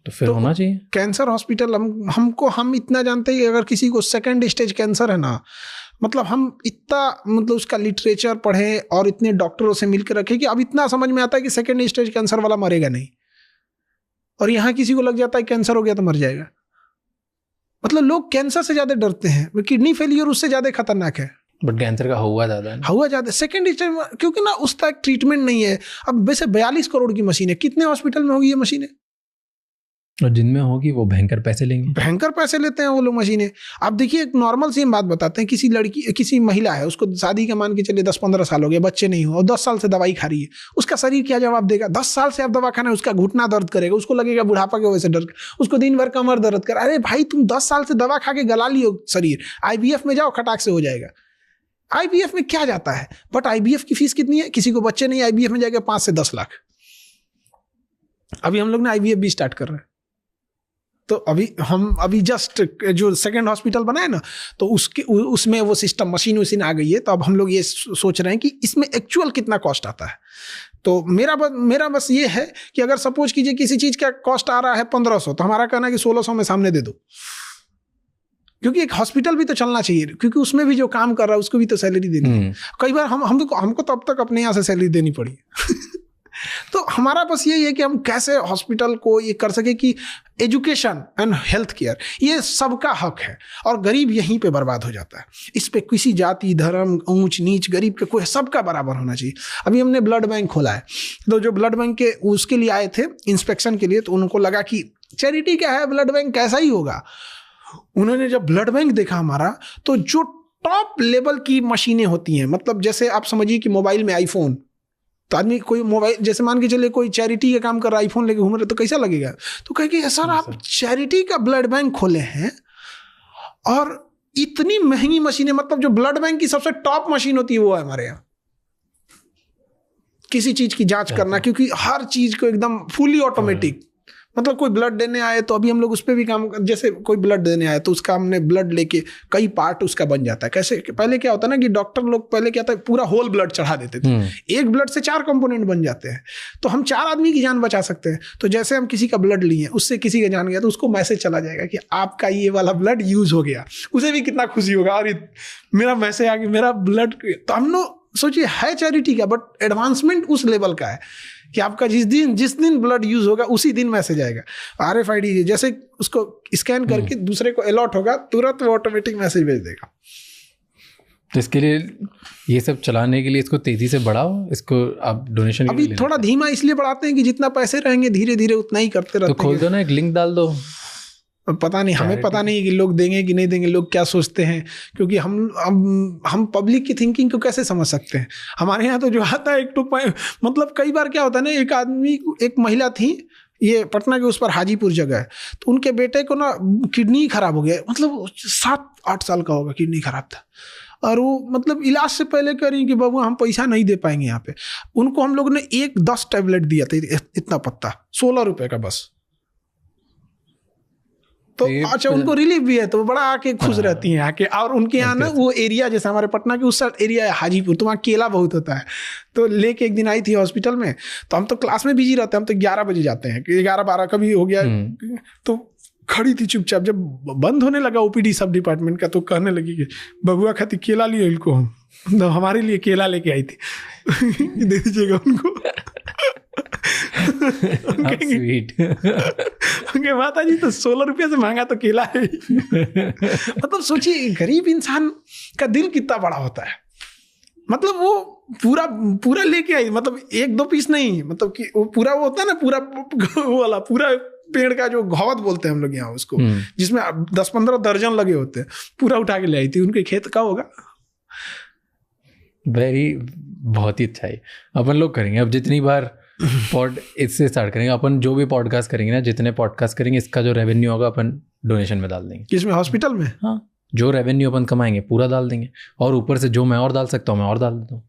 तो फिर होना चाहिए। कैंसर हॉस्पिटल हम इतना जानते हैं कि अगर किसी को 2nd स्टेज कैंसर है ना, मतलब हम इतना मतलब उसका लिटरेचर पढ़े और इतने डॉक्टरों से मिलकर रखे कि अब इतना समझ में आता है कि 2nd स्टेज कैंसर वाला मरेगा नहीं, और यहाँ किसी को लग जाता है कैंसर हो गया तो मर जाएगा। मतलब लोग कैंसर से ज्यादा डरते हैं, किडनी फेलियर उससे ज्यादा खतरनाक है। बट कैंसर का हुआ ज्यादा है, हुआ ज्यादा 2nd स्टेज, क्योंकि ना उसका एक ट्रीटमेंट नहीं है। अब वैसे 42 करोड़ की मशीन है, कितने हॉस्पिटल में होगी ये मशीनें? और जिनमें होगी वो भयंकर पैसे लेंगे, भयंकर पैसे लेते हैं वो लोग मशीनें। आप देखिए, एक नॉर्मल सी बात बताते हैं, किसी महिला है, उसको शादी के मान के चलिए 10-15 साल हो गए, बच्चे नहीं हो, और 10 साल से दवाई खा रही है, उसका शरीर क्या जवाब देगा? 10 साल से आप दवा खाना है, उसका घुटना दर्द करेगा, उसको लगेगा बुढ़ापा की वजह से डर, उसको दिन भर कमर दर्द कर। अरे भाई, तुम 10 साल से दवा खा के गला लियो शरीर, IVF में जाओ, खटाक से हो जाएगा। IVF में क्या जाता है? बट IVF की फीस कितनी है? किसी को बच्चे नहीं, IVF में जाएगा 5 से 10 लाख। अभी हम लोग ने IVF भी स्टार्ट कर रहे हैं। तो अभी जस्ट जो 2nd हॉस्पिटल बना है ना, तो उसमें वो सिस्टम मशीन आ गई है। तो अब हम लोग ये सोच रहे हैं कि इसमें एक्चुअल कितना कॉस्ट आता है। तो मेरा बस ये है कि अगर सपोज कीजिए किसी चीज़ का कॉस्ट आ रहा है 1500, तो हमारा कहना है कि 1600 में सामने दे दो, क्योंकि एक हॉस्पिटल भी तो चलना चाहिए, क्योंकि उसमें भी जो काम कर रहा है उसको भी तो सैलरी देनी है। कई बार हमको तो अब तक अपने यहाँ से सैलरी देनी पड़ी। तो हमारा बस यही है कि हम कैसे हॉस्पिटल को ये कर सके कि एजुकेशन एंड हेल्थ केयर ये सबका हक है, और गरीब यहीं पे बर्बाद हो जाता है। इस पे किसी जाति, धर्म, ऊंच नीच, गरीब के कोई, सबका बराबर होना चाहिए। अभी हमने ब्लड बैंक खोला है, तो जो ब्लड बैंक के उसके लिए आए थे इंस्पेक्शन के लिए, तो उनको लगा कि चैरिटी क्या है, ब्लड बैंक कैसा ही होगा। उन्होंने जब ब्लड बैंक देखा हमारा, तो जो टॉप लेवल की मशीनें होती हैं। मतलब जैसे आप समझिए कि मोबाइल में आईफोन, तो आदमी कोई मोबाइल जैसे मान के चले कोई चैरिटी का काम कर रहा है, आईफोन लेके घूम रहे, तो कैसा लगेगा? तो कहेंगे सर आप चैरिटी का ब्लड बैंक खोले हैं और इतनी महंगी मशीनें, मतलब जो ब्लड बैंक की सबसे टॉप मशीन होती है वो है हमारे यहाँ किसी चीज की जांच करना, क्योंकि हर चीज को एकदम फुली ऑटोमेटिक। मतलब कोई ब्लड देने आए तो अभी हम लोग उस पर भी काम, जैसे कोई ब्लड देने आए तो उसका हमने ब्लड लेके कई पार्ट उसका बन जाता है। कैसे पहले क्या होता है ना कि डॉक्टर लोग पहले क्या था, पूरा होल ब्लड चढ़ा देते थे, एक ब्लड से 4 कंपोनेंट बन जाते हैं, तो हम 4 आदमी की जान बचा सकते हैं। तो जैसे हम किसी का ब्लड लिए, उससे किसी का जान गया तो उसको मैसेज चला जाएगा कि आपका ये वाला ब्लड यूज हो गया, उसे भी कितना खुशी होगा, अरे मेरा मैसेज आ गया, मेरा ब्लड। तो हम लोग सोचिए है चैरिटी का, बट एडवांसमेंट उस लेवल का है कि आपका जिस दिन ब्लड यूज होगा उसी दिन मैसेज आएगा। RFID जैसे उसको स्कैन करके दूसरे को अलॉट होगा, तुरंत वो ऑटोमेटिक मैसेज भेज देगा। तो इसके लिए ये सब चलाने के लिए इसको तेजी से बढ़ाओ, इसको आप डोनेशन अभी थोड़ा धीमा इसलिए बढ़ाते हैं कि जितना पैसे रहेंगे धीरे धीरे उतना ही करते रहते हैं। तो खोल दो ना, एक लिंक डाल दो। पता नहीं, हमें पता नहीं कि लोग देंगे कि नहीं देंगे, लोग क्या सोचते हैं, क्योंकि हम पब्लिक की थिंकिंग को कैसे समझ सकते हैं। हमारे यहाँ तो जो आता है मतलब कई बार क्या होता है ना, एक महिला थी, ये पटना के उस पर हाजीपुर जगह है, तो उनके बेटे को ना किडनी खराब हो गया, मतलब 7-8 साल का होगा, किडनी खराब था, और वो मतलब इलाज से पहले कह रही कि बाबू हम पैसा नहीं दे पाएंगे यहाँ पे। उनको हम लोग ने 10 टैबलेट दिया था, इतना पत्ता, 16 रुपए का बस। तो अच्छा उनको रिलीफ भी है, तो बड़ा आके खुश रहती हैं आके। और उनके यहाँ ना वो एरिया, जैसे हमारे पटना के उस साइड एरिया है हाजीपुर, तो वहाँ केला बहुत होता है। तो लेके एक दिन आई थी हॉस्पिटल में, तो हम तो क्लास में बिजी रहते हैं, हम तो 11 बजे जाते हैं, 11-12 कभी हो गया। तो खड़ी थी चुपचाप, जब बंद होने लगा OPD सब डिपार्टमेंट का, तो कहने लगी कि बबुआ खाती केला लिए इनको, हम तो हमारे लिए केला लेके आई थी दे दीजिएगा उनको। माता जी तो 16 रुपये से महंगा तो केला है। मतलब सोचिए गरीब इंसान का दिल कितना बड़ा होता है। मतलब वो पूरा लेके आई, मतलब 1-2 पीस नहीं, मतलब कि वो पूरा वो होता है ना, पूरा वो वाला पूरा पेड़ का जो घौद बोलते हैं हम लोग यहाँ उसको, जिसमें 10-15 दर्जन लगे होते हैं, पूरा उठा के ले आई थी। उनके खेत का होगा। बहुत ही अच्छा है। अपन लोग करेंगे अब जितनी बार इससे स्टार्ट करेंगे, अपन जो भी पॉडकास्ट करेंगे ना, जितने पॉडकास्ट करेंगे, इसका जो रेवेन्यू होगा अपन डोनेशन में डाल देंगे। किसमें? हॉस्पिटल में? हाँ, जो रेवेन्यू अपन कमाएंगे पूरा डाल देंगे, और ऊपर से जो मैं और डाल सकता हूँ मैं और डाल देता हूँ।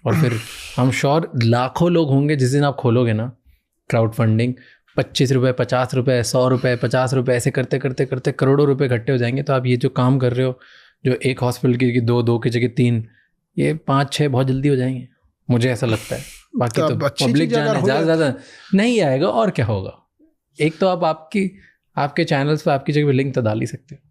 और फिर हम श्योर लाखों लोग होंगे जिस दिन आप खोलोगे ना क्राउड फंडिंग, 25 रुपये, 50 रुपये, 100 रुपये, 50 रुपये, ऐसे करते करते करते करोड़ों रुपये इकट्ठे हो जाएंगे। तो आप ये जो काम कर रहे हो, जो एक हॉस्पिटल की 2 की जगह 3, ये 5-6 बहुत जल्दी हो जाएंगे, मुझे ऐसा लगता है। बाकी तो पब्लिक जाने ज़्यादा नहीं आएगा, और क्या होगा। एक तो आप आपके चैनल्स पे आपकी जगह लिंक तो डाल ही सकते हो।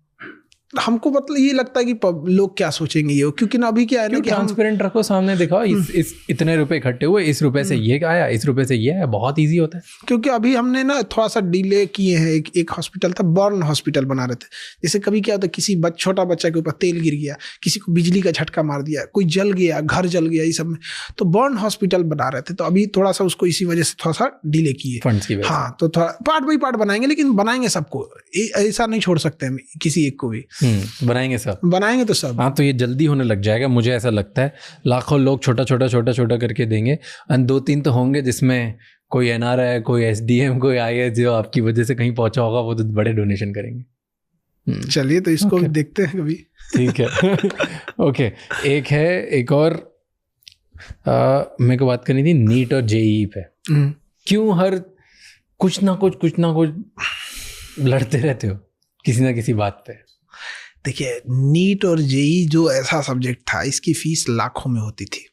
हमको मतलब ये लगता है कि लोग क्या सोचेंगे ये, क्योंकि ना अभी क्या है ना कि ट्रांसपेरेंट रखो, सामने दिखाओ इस इतने रुपए इकट्ठे हुए, इस रुपए से ये आया, इस रुपए से ये आया, बहुत इजी होता है। क्योंकि अभी हमने ना थोड़ा सा डिले किए हैं। एक हॉस्पिटल था, बर्न हॉस्पिटल बना रहे थे। जैसे कभी क्या होता है, किसी छोटा बच्चा के ऊपर तेल गिर गया, किसी को बिजली का झटका मार दिया, कोई जल गया, घर जल गया, ये सब में तो बर्न हॉस्पिटल बना रहे थे। तो अभी थोड़ा सा उसको इसी वजह से थोड़ा सा डिले किए, फंड्स की वजह से। हाँ, तो थोड़ा पार्ट बाई पार्ट बनाएंगे, लेकिन बनाएंगे सबको, ऐसा नहीं छोड़ सकते हम किसी एक को भी। बनाएंगे तो सब। हाँ, तो ये जल्दी होने लग जाएगा, मुझे ऐसा लगता है। लाखों लोग छोटा छोटा करके देंगे, और 2-3 तो होंगे जिसमें कोई NRI, कोई SDM, कोई IS जो आपकी वजह से कहीं पहुंचा होगा, वो तो बड़े डोनेशन करेंगे। चलिए, तो इसको भी देखते हैं कभी। ठीक है। ओके, एक और मेरे को बात करनी थी नीट और JEE पे। क्यों हर कुछ ना कुछ लड़ते रहते हो किसी ना किसी बात पे? देखिए, नीट और JEE जो ऐसा सब्जेक्ट था, इसकी फीस लाखों में होती थी।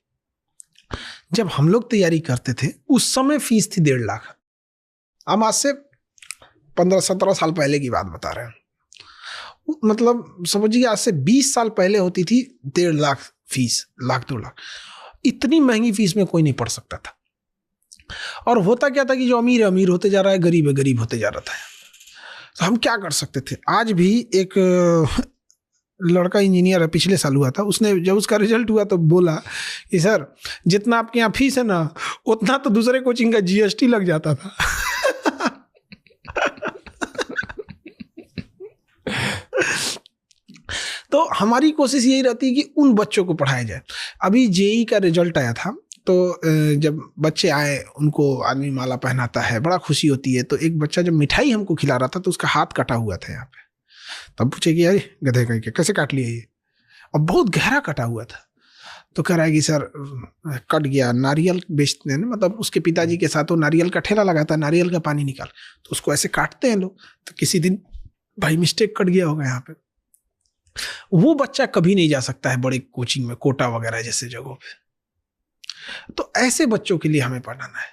जब हम लोग तैयारी करते थे उस समय फीस थी 1.5 लाख। हम आज से 15-17 साल पहले की बात बता रहे हैं। मतलब समझिए आज से 20 साल पहले होती थी 1.5 लाख फीस, 1-2 लाख। इतनी महंगी फीस में कोई नहीं पढ़ सकता था। और होता क्या था कि जो अमीर है अमीर होते जा रहा है, गरीब है गरीब होते जा रहा था। तो हम क्या कर सकते थे? आज भी एक लड़का इंजीनियर है, पिछले साल हुआ था, उसने जब उसका रिजल्ट हुआ तो बोला कि सर जितना आपके यहाँ फीस है ना, उतना तो दूसरे कोचिंग का GST लग जाता था। तो हमारी कोशिश यही रहती है कि उन बच्चों को पढ़ाया जाए। अभी जेई का रिजल्ट आया था, तो जब बच्चे आए उनको आदमी माला पहनाता है, बड़ा खुशी होती है। तो एक बच्चा जब मिठाई हमको खिला रहा था तो उसका हाथ कटा हुआ था यहाँ पे। तब पूछे कि यार गधे कहीं के कैसे काट लिया ये, और बहुत गहरा कटा हुआ था। तो कह रहा है कि सर कट गया, नारियल बेचते हैं ना, मतलब उसके पिताजी के साथ वो नारियल का ठेला लगाता है, नारियल का पानी निकाल, तो उसको ऐसे काटते हैं लोग। तो किसी दिन भाई मिस्टेक कट गया होगा यहाँ पे। वो बच्चा कभी नहीं जा सकता है बड़े कोचिंग में, कोटा वगैरह जैसे जगहों पे। तो ऐसे बच्चों के लिए हमें पढ़ाना है।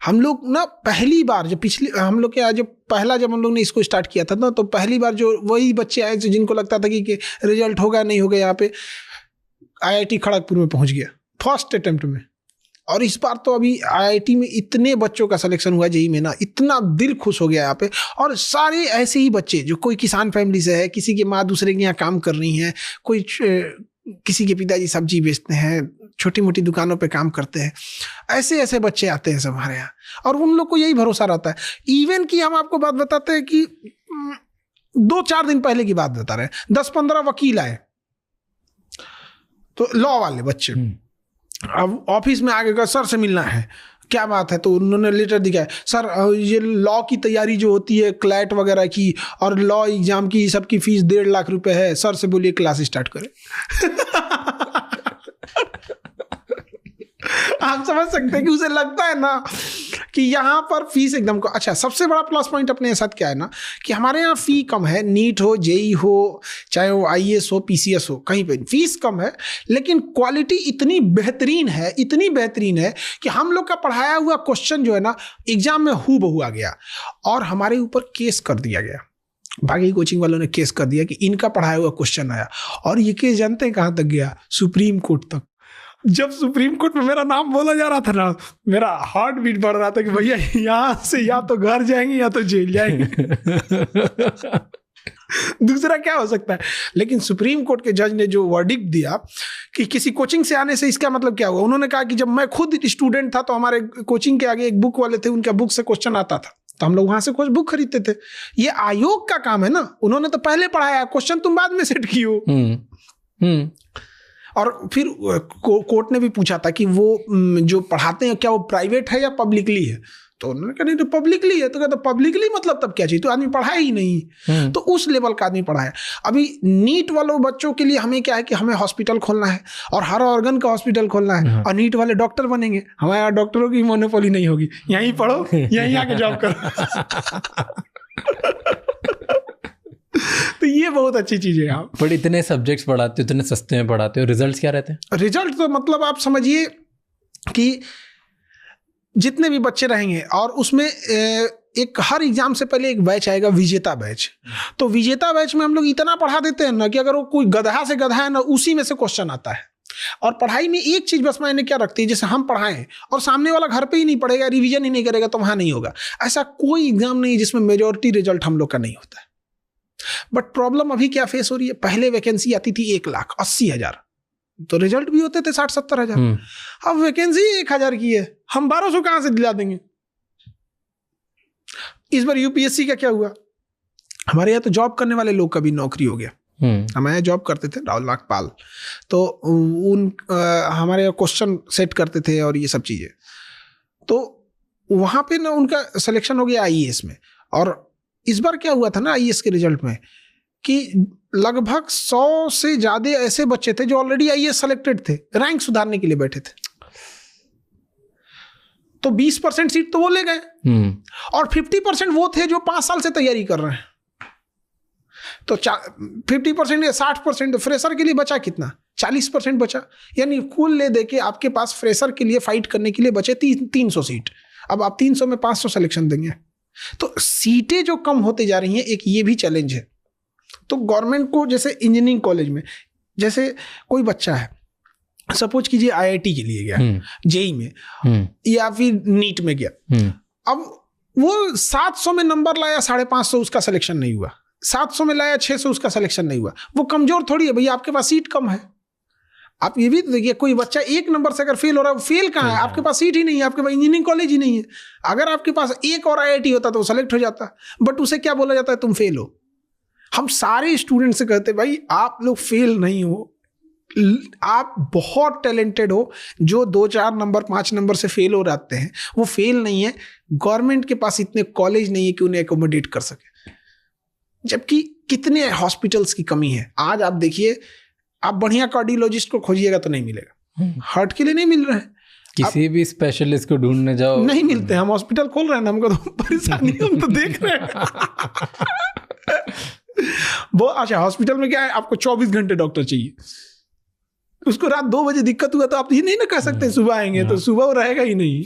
हम लोग ना पहली बार जब हम लोग के जब हम लोग ने इसको स्टार्ट किया था ना, तो पहली बार जो वही बच्चे आए जिनको लगता था कि रिजल्ट होगा नहीं होगा, यहाँ पे IIT खड़गपुर में पहुंच गया फर्स्ट अटेम्प्ट में। और इस बार तो अभी IIT में इतने बच्चों का सिलेक्शन हुआ जेईई में ना, इतना दिल खुश हो गया यहाँ पे। और सारे ऐसे ही बच्चे जो कोई किसान फैमिली से है, किसी की माँ दूसरे के यहाँ काम कर रही हैं, कोई किसी के पिताजी सब्जी बेचते हैं, छोटी मोटी दुकानों पे काम करते हैं, ऐसे ऐसे बच्चे आते हैं सब हमारे यहाँ। और उन लोग को यही भरोसा रहता है। इवन कि हम आपको बात बताते हैं कि 2-4 दिन पहले की बात बता रहे हैं, 10-15 वकील आए, तो लॉ वाले बच्चे। अब ऑफिस में आगे का सर से मिलना है, क्या बात है, तो उन्होंने लेटर दिखाया, सर ये लॉ की तैयारी जो होती है क्लैट वगैरह की और लॉ एग्जाम की, सबकी फीस 1.5 लाख रुपए है, सर से बोलिए क्लास स्टार्ट करें। आप समझ सकते हैं कि उसे लगता है ना कि यहाँ पर फीस एकदम को। अच्छा, सबसे बड़ा प्लस पॉइंट अपने साथ क्या है ना कि हमारे यहाँ फी कम है। नीट हो, जेई हो, चाहे वो IAS हो, PCS हो, कहीं पे फीस कम है, लेकिन क्वालिटी इतनी बेहतरीन है, इतनी बेहतरीन है कि हम लोग का पढ़ाया हुआ क्वेश्चन जो है ना एग्जाम में हूबहू आ गया और हमारे ऊपर केस कर दिया गया। बाकी कोचिंग वालों ने केस कर दिया कि इनका पढ़ाया हुआ क्वेश्चन आया, और ये केस जानते हैं कहाँ तक गया? सुप्रीम कोर्ट तक। जब सुप्रीम कोर्ट में मेरा नाम बोला जा रहा था ना, मेरा हार्ट बीट बढ़ रहा था कि भैया यहाँ से या तो घर जाएंगे या तो जेल जाएंगे। दूसरा क्या हो सकता है? लेकिन सुप्रीम कोर्ट के जज ने जो वर्डिक्ट दिया कि किसी कोचिंग से आने से इसका मतलब क्या हुआ, उन्होंने कहा कि जब मैं खुद स्टूडेंट था तो हमारे कोचिंग के आगे एक बुक वाले थे, उनका बुक से क्वेश्चन आता था तो हम लोग वहां से कुछ बुक खरीदते थे। ये आयोग का काम है ना, उन्होंने तो पहले पढ़ाया, क्वेश्चन तुम बाद में सेट किए हो। और फिर कोर्ट ने भी पूछा था कि वो जो पढ़ाते हैं क्या वो प्राइवेट है या पब्लिकली है, तो उन्होंने कहा नहीं तो पब्लिकली है। तो कहता पब्लिकली मतलब तब क्या चाहिए, तो आदमी पढ़ाया ही नहीं। तो उस लेवल का आदमी पढ़ाया। अभी नीट वालों बच्चों के लिए हमें क्या है कि हमें हॉस्पिटल खोलना है और हर ऑर्गन का हॉस्पिटल खोलना है, और नीट वाले डॉक्टर बनेंगे। हमारे यहाँ डॉक्टरों की मोनोपोली नहीं होगी, यहीं पढ़ो यहीं आके जॉब करो। तो ये बहुत अच्छी चीज है। आप बट इतने सब्जेक्ट्स पढ़ाते हो, इतने सस्ते में पढ़ाते हो, रिजल्ट्स क्या रहते हैं? रिजल्ट तो मतलब आप समझिए कि जितने भी बच्चे रहेंगे और उसमें एक हर एग्जाम से पहले एक बैच आएगा, विजेता बैच। तो विजेता बैच में हम लोग इतना पढ़ा देते हैं ना कि अगर वो कोई गधा से गधा है ना, उसी में से क्वेश्चन आता है। और पढ़ाई में एक चीज बस मायने क्या रखती है, जैसे हम पढ़ाएं और सामने वाला घर पे ही नहीं पढ़ेगा, रिवीजन ही नहीं करेगा, तो वहां नहीं होगा। ऐसा कोई एग्जाम नहीं जिसमें मेजोरिटी रिजल्ट हम लोग का नहीं होता है। बट प्रॉब्लम अभी क्या फेस हो रही है, पहले वैकेंसी आती थी 1,80,000, तो रिजल्ट भी होते थे 60-70,000। अब वैकेंसी 1,000 की है, हम 1200 कहां से दिला देंगे? इस बार यूपीएससी का क्या हुआ, हमारे यहाँ तो जॉब करने वाले लोग का भी नौकरी हो गया। हमारे यहाँ जॉब करते थे राहुल नागपाल, तो हमारे यहाँ क्वेश्चन सेट करते थे और ये सब चीजें, तो वहां पे ना उनका सिलेक्शन हो गया IAS में। और इस बार क्या हुआ था ना IAS के रिजल्ट में कि लगभग 100 से ज्यादा ऐसे बच्चे थे जो ऑलरेडी IAS सेलेक्टेड थे, रैंक सुधारने के लिए बैठे थे। तो 20% सीट तो वो ले गए, और 50% वो थे जो 5 साल से तैयारी कर रहे हैं। तो 50% या 60% फ्रेशर के लिए बचा कितना? 40% बचा। यानी कुल ले दे के आपके पास फ्रेशर के लिए फाइट करने के लिए बचे 300 सीट। अब आप 300 में 500 सिलेक्शन देंगे, तो सीटें जो कम होते जा रही हैं, एक ये भी चैलेंज है। तो गवर्नमेंट को, जैसे इंजीनियरिंग कॉलेज में जैसे कोई बच्चा है, सपोज कीजिए IIT के लिए गया, जेई में या फिर नीट में गया, अब वो 700 में नंबर लाया, 550 उसका सिलेक्शन नहीं हुआ, 700 में लाया 600 उसका सिलेक्शन नहीं हुआ। वो कमजोर थोड़ी है भैया, आपके पास सीट कम है। आप ये भी देखिए, कोई बच्चा 1 नंबर से अगर फेल हो रहा है, फेल कहाँ है? आपके पास सीट ही नहीं है, आपके पास इंजीनियरिंग कॉलेज ही नहीं है। अगर आपके पास एक और IIT होता तो वो सेलेक्ट हो जाता, बट उसे क्या बोला जाता है, तुम फेल हो। हम सारे स्टूडेंट से कहते भाई आप लोग फेल नहीं हो, आप बहुत टैलेंटेड हो। जो 2-4 नंबर 5 नंबर से फेल हो जाते हैं वो फेल नहीं है, गवर्नमेंट के पास इतने कॉलेज नहीं है कि उन्हें एकोमोडेट कर सके। जबकि कितने हॉस्पिटल्स की कमी है। आज आप देखिए, आप बढ़िया कार्डियोलॉजिस्ट को खोजिएगा तो नहीं मिलेगा, हार्ट के लिए नहीं मिल रहा है। किसी भी स्पेशलिस्ट को ढूंढने जाओ नहीं मिलते। हम हॉस्पिटल खोल रहे हैं, हमको तो परेशानी हम तो देख रहे हैं। वो अच्छा, हॉस्पिटल में क्या है, आपको 24 घंटे डॉक्टर चाहिए। उसको रात 2 बजे दिक्कत हुआ तो आप ये नहीं ना कह सकते सुबह आएंगे, तो सुबह वो रहेगा ही नहीं।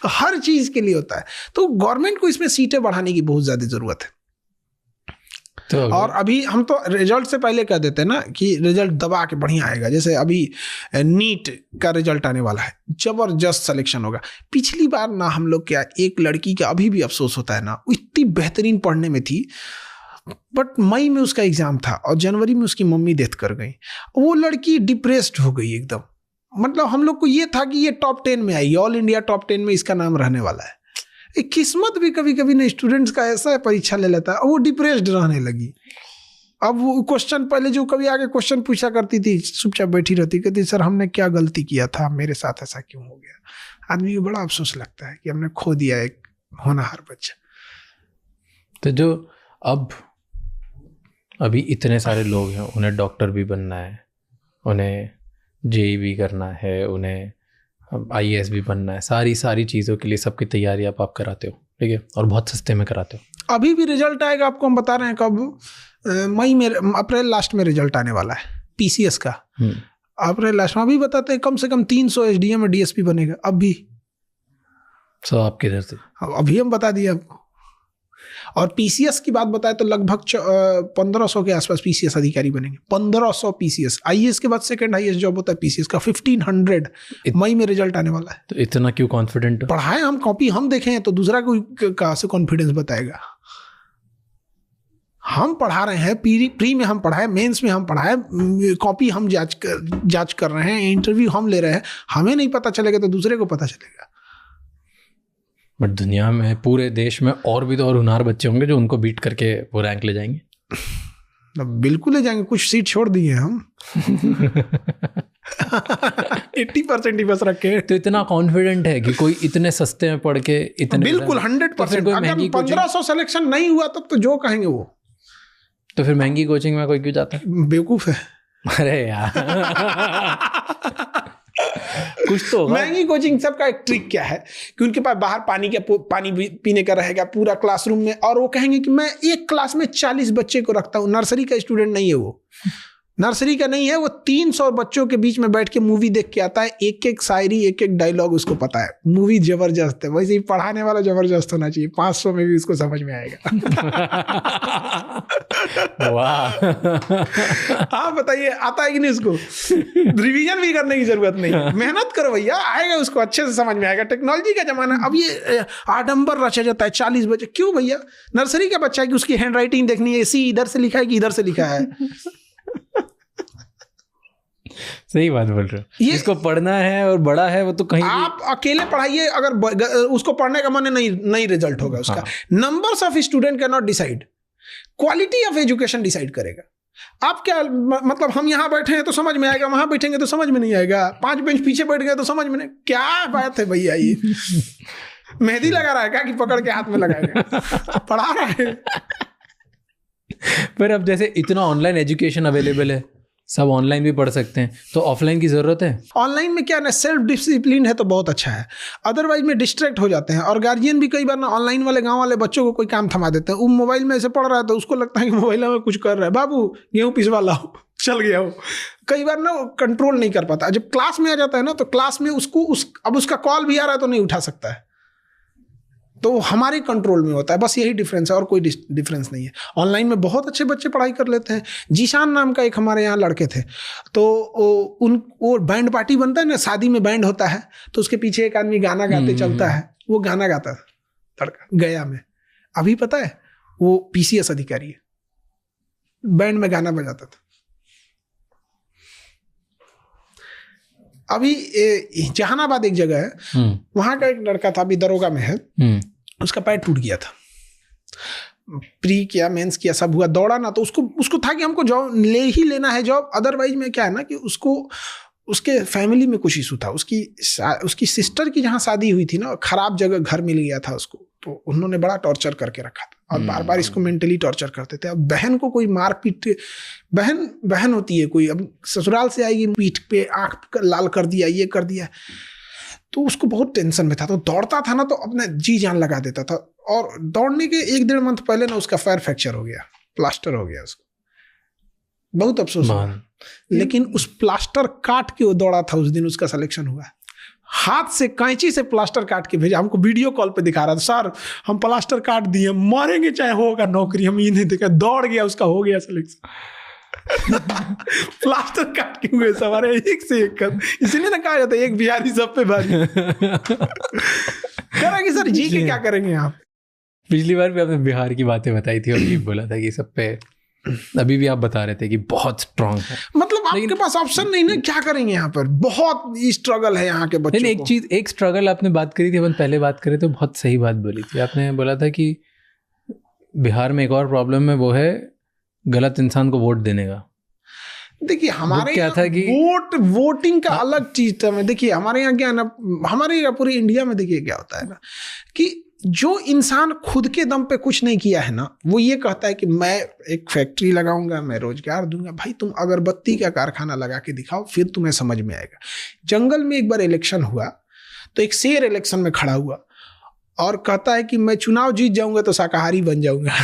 तो हर चीज के लिए होता है। तो गवर्नमेंट को इसमें सीटें बढ़ाने की बहुत ज्यादा जरूरत है। तो और अभी हम तो रिजल्ट से पहले कह देते हैं ना कि रिजल्ट दबा के बढ़िया आएगा। जैसे अभी नीट का रिजल्ट आने वाला है, जबरदस्त सिलेक्शन होगा। पिछली बार ना हम लोग क्या, एक लड़की का अभी भी अफसोस होता है ना, वो इतनी बेहतरीन पढ़ने में थी, बट मई में उसका एग्जाम था और जनवरी में उसकी मम्मी डेथ कर गई। वो लड़की डिप्रेस्ड हो गई एकदम। मतलब हम लोग को ये था कि ये टॉप 10 में आई, ऑल इंडिया टॉप 10 में इसका नाम रहने वाला है। एक किस्मत भी कभी कभी ना स्टूडेंट्स का ऐसा है, परीक्षा ले लेता है, वो डिप्रेस्ड रहने लगी। अब वो क्वेश्चन, पहले जो कभी आगे क्वेश्चन पूछा करती थी, चुपचाप बैठी रहती, कहती सर हमने क्या गलती किया था, मेरे साथ ऐसा क्यों हो गया। आदमी को बड़ा अफसोस लगता है कि हमने खो दिया एक होनहार बच्चा। तो जो अभी इतने सारे लोग हैं, उन्हें डॉक्टर भी बनना है, उन्हें जेई भी करना है, उन्हें IAS भी बनना है, सारी चीज़ों के लिए सबकी तैयारी आप कराते हो, ठीक है, और बहुत सस्ते में कराते हो। अभी भी रिजल्ट आएगा, आपको हम बता रहे हैं कब, मई में, अप्रैल लास्ट में रिजल्ट आने वाला है PCS का। अप्रैल लास्ट में अभी बताते हैं, कम से कम 300 SDM और DSP बनेगा अभी। सो आप किधर से? अभी हम बता दिए आपको। और PCS की बात बताए तो लगभग 1500 के आसपास PCS अधिकारी बनेंगे। 1500 PCS। IAS के बाद सेकंड हाईएस्ट जॉब होता है PCS का। 1500 मई में रिजल्ट आने वाला है। तो इतना क्यों कॉन्फिडेंट? पढ़ाए हम, कॉपी हम देखे हैं, तो दूसरा कोई कहाँ से कॉन्फिडेंस बताएगा। हम पढ़ा रहे हैं, प्री में हम पढ़ाए, मेंस में हम पढ़ाए, कॉपी हम जांच कर रहे हैं, इंटरव्यू हम ले रहे हैं। हमें नहीं पता चलेगा तो दूसरे को पता चलेगा। बट दुनिया में, पूरे देश में और भी तो और होनहार बच्चे होंगे जो उनको बीट करके वो रैंक ले जाएंगे। बिल्कुल ले जाएंगे, कुछ सीट छोड़ दिए हम। 80% ही बस रखे। तो इतना कॉन्फिडेंट है कि कोई इतने सस्ते में पढ़ के इतने, बिल्कुल 100%। अगर 1500 सिलेक्शन नहीं हुआ तब तो जो कहेंगे वो। तो फिर महंगी कोचिंग में कोई क्यों जाता है? बेवकूफ है। अरे यार कुछ तो महंगी कोचिंग सबका एक ट्रिक क्या है कि उनके पास बाहर पानी पीने का रहेगा पूरा क्लासरूम में, और वो कहेंगे कि मैं एक क्लास में 40 बच्चे को रखता हूँ। नर्सरी का स्टूडेंट नहीं है वो, नर्सरी का नहीं है वो। 300 बच्चों के बीच में बैठ के मूवी देख के आता है, एक एक शायरी, एक एक डायलॉग उसको पता है। मूवी जबरदस्त है। वैसे ही पढ़ाने वाला जबरदस्त होना चाहिए, 500 में भी उसको समझ में आएगा। वाह। हाँ बताइए, आता है कि नहीं उसको? रिवीजन भी करने की जरूरत नहीं है, मेहनत करो भैया, आएगा उसको, अच्छे से समझ में आएगा। टेक्नोलॉजी का जमाना है। अब ये आडंबर रचा जाता है 40 बच्चे, क्यों भैया? नर्सरी का बच्चा है कि उसकी हैंड राइटिंग देखनी है, सी इधर से लिखा है कि इधर से लिखा है। सही बात बोल रहे हो। जिसको पढ़ना है और बड़ा है वो तो कहीं आप अकेले पढ़ाइए, अगर उसको पढ़ने का मन है, नहीं रिजल्ट होगा उसका। Numbers of student can not decide, quality of education decide करेगा। आप क्या मतलब, हम यहाँ बैठे हैं तो समझ में आएगा, वहां बैठेंगे तो समझ में नहीं आएगा, 5 बेंच पीछे बैठ गए तो समझ में नहीं। क्या बात है भैया, ये मेहंदी लगा रहा है क्या कि पकड़ के हाथ में लगाएगा? पढ़ा रहा है। पर अब जैसे इतना ऑनलाइन एजुकेशन अवेलेबल है, सब ऑनलाइन भी पढ़ सकते हैं, तो ऑफलाइन की जरूरत है? ऑनलाइन में क्या ना, सेल्फ डिसिप्लिन है तो बहुत अच्छा है, अदरवाइज में डिस्ट्रैक्ट हो जाते हैं। और गार्जियन भी कई बार ना, ऑनलाइन वाले गांव वाले बच्चों को कोई काम थमा देते हैं। वो मोबाइल में ऐसे पढ़ रहा है तो उसको लगता है कि मोबाइल में कुछ कर रहा है, बाबू गेहूँ पिसवा लाओ, चल गया हो। कई बार ना वो कंट्रोल नहीं कर पाता। जब क्लास में आ जाता है ना, तो क्लास में उसको अब उसका कॉल भी आ रहा है तो नहीं उठा सकता है, तो हमारे कंट्रोल में होता है। बस यही डिफरेंस है, और कोई डिफरेंस नहीं है। ऑनलाइन में बहुत अच्छे बच्चे पढ़ाई कर लेते हैं। जीशान नाम का एक हमारे यहाँ लड़के थे, तो वो बैंड पार्टी बनता है ना, शादी में बैंड होता है तो उसके पीछे एक आदमी गाना गाते चलता है, वो गाना गाता था लड़का गया में। अभी पता है वो PCS अधिकारी है, बैंड में गाना बजाता था। अभी जहानाबाद एक जगह है, वहां का एक लड़का था, अभी दरोगा में है, उसका पैर टूट गया था। प्री किया, मेंस किया, सब हुआ, दौड़ा ना, तो उसको था कि हमको जॉब ले ही लेना है जॉब, अदरवाइज में क्या है ना कि उसको उसके फैमिली में कुछ इशू था, उसकी सिस्टर की जहाँ शादी हुई थी ना, खराब जगह घर मिल गया था उसको, तो उन्होंने बड़ा टॉर्चर करके रखा था और बार बार इसको मेंटली टॉर्चर करते थे। अब बहन को कोई मार पीट, बहन होती है कोई, अब ससुराल से आएगी, पीठ पे आँख लाल कर दिया, ये कर दिया, तो उसको बहुत टेंशन में था, तो दौड़ता था ना तो अपने जी जान लगा देता था, और दौड़ने के 1-1.5 मंथ पहले ना उसका पैर फ्रैक्चर हो गया, प्लास्टर हो गया उसको, बहुत अफसोस हुआ। लेकिन उस प्लास्टर काट के वो दौड़ा था, उस दिन उसका सिलेक्शन हुआ, हाथ से कैंची से प्लास्टर काट के भेजा, हमको वीडियो कॉल पे दिखा रहा था, सर हम प्लास्टर काट दिए, मारेंगे चाहे होगा नौकरी, हम ये नहीं देखा, दौड़ गया, उसका हो गया सिलेक्शन। प्लास्टर काट के हुए सवारे एक से एक कर, इसलिए ना कहा जाता है एक बिहारी सब पे भारी। करेंगे सर जी के क्या करेंगे आप? पिछली बार भी आपने बिहार की बातें बताई थी और ये बोला था कि सब पे, अभी भी आप बता रहे थे कि बहुत स्ट्रांग है, मतलब आपके पास ऑप्शन नहीं ना, क्या करेंगे यहाँ पर, बहुत स्ट्रगल है यहाँ के बच्चों को। एक स्ट्रगल आपने बात करी थी, अपन पहले बात करें तो बहुत सही बात बोली थी आपने, बोला था कि बिहार में एक और प्रॉब्लम है, वो है गलत इंसान को वोट देने का। देखिए हमारे क्या था कि वोटिंग का अलग चीज था। मैं देखिए हमारे यहाँ क्या ना, हमारे यहाँ पूरी इंडिया में देखिए क्या होता है ना कि जो इंसान खुद के दम पे कुछ नहीं किया है ना, वो ये कहता है कि मैं एक फैक्ट्री लगाऊंगा, मैं रोजगार दूंगा। भाई तुम अगरबत्ती का कारखाना लगा के दिखाओ, फिर तुम्हें समझ में आएगा। जंगल में एक बार इलेक्शन हुआ तो एक शेर इलेक्शन में खड़ा हुआ और कहता है कि मैं चुनाव जीत जाऊंगा तो शाकाहारी बन जाऊंगा।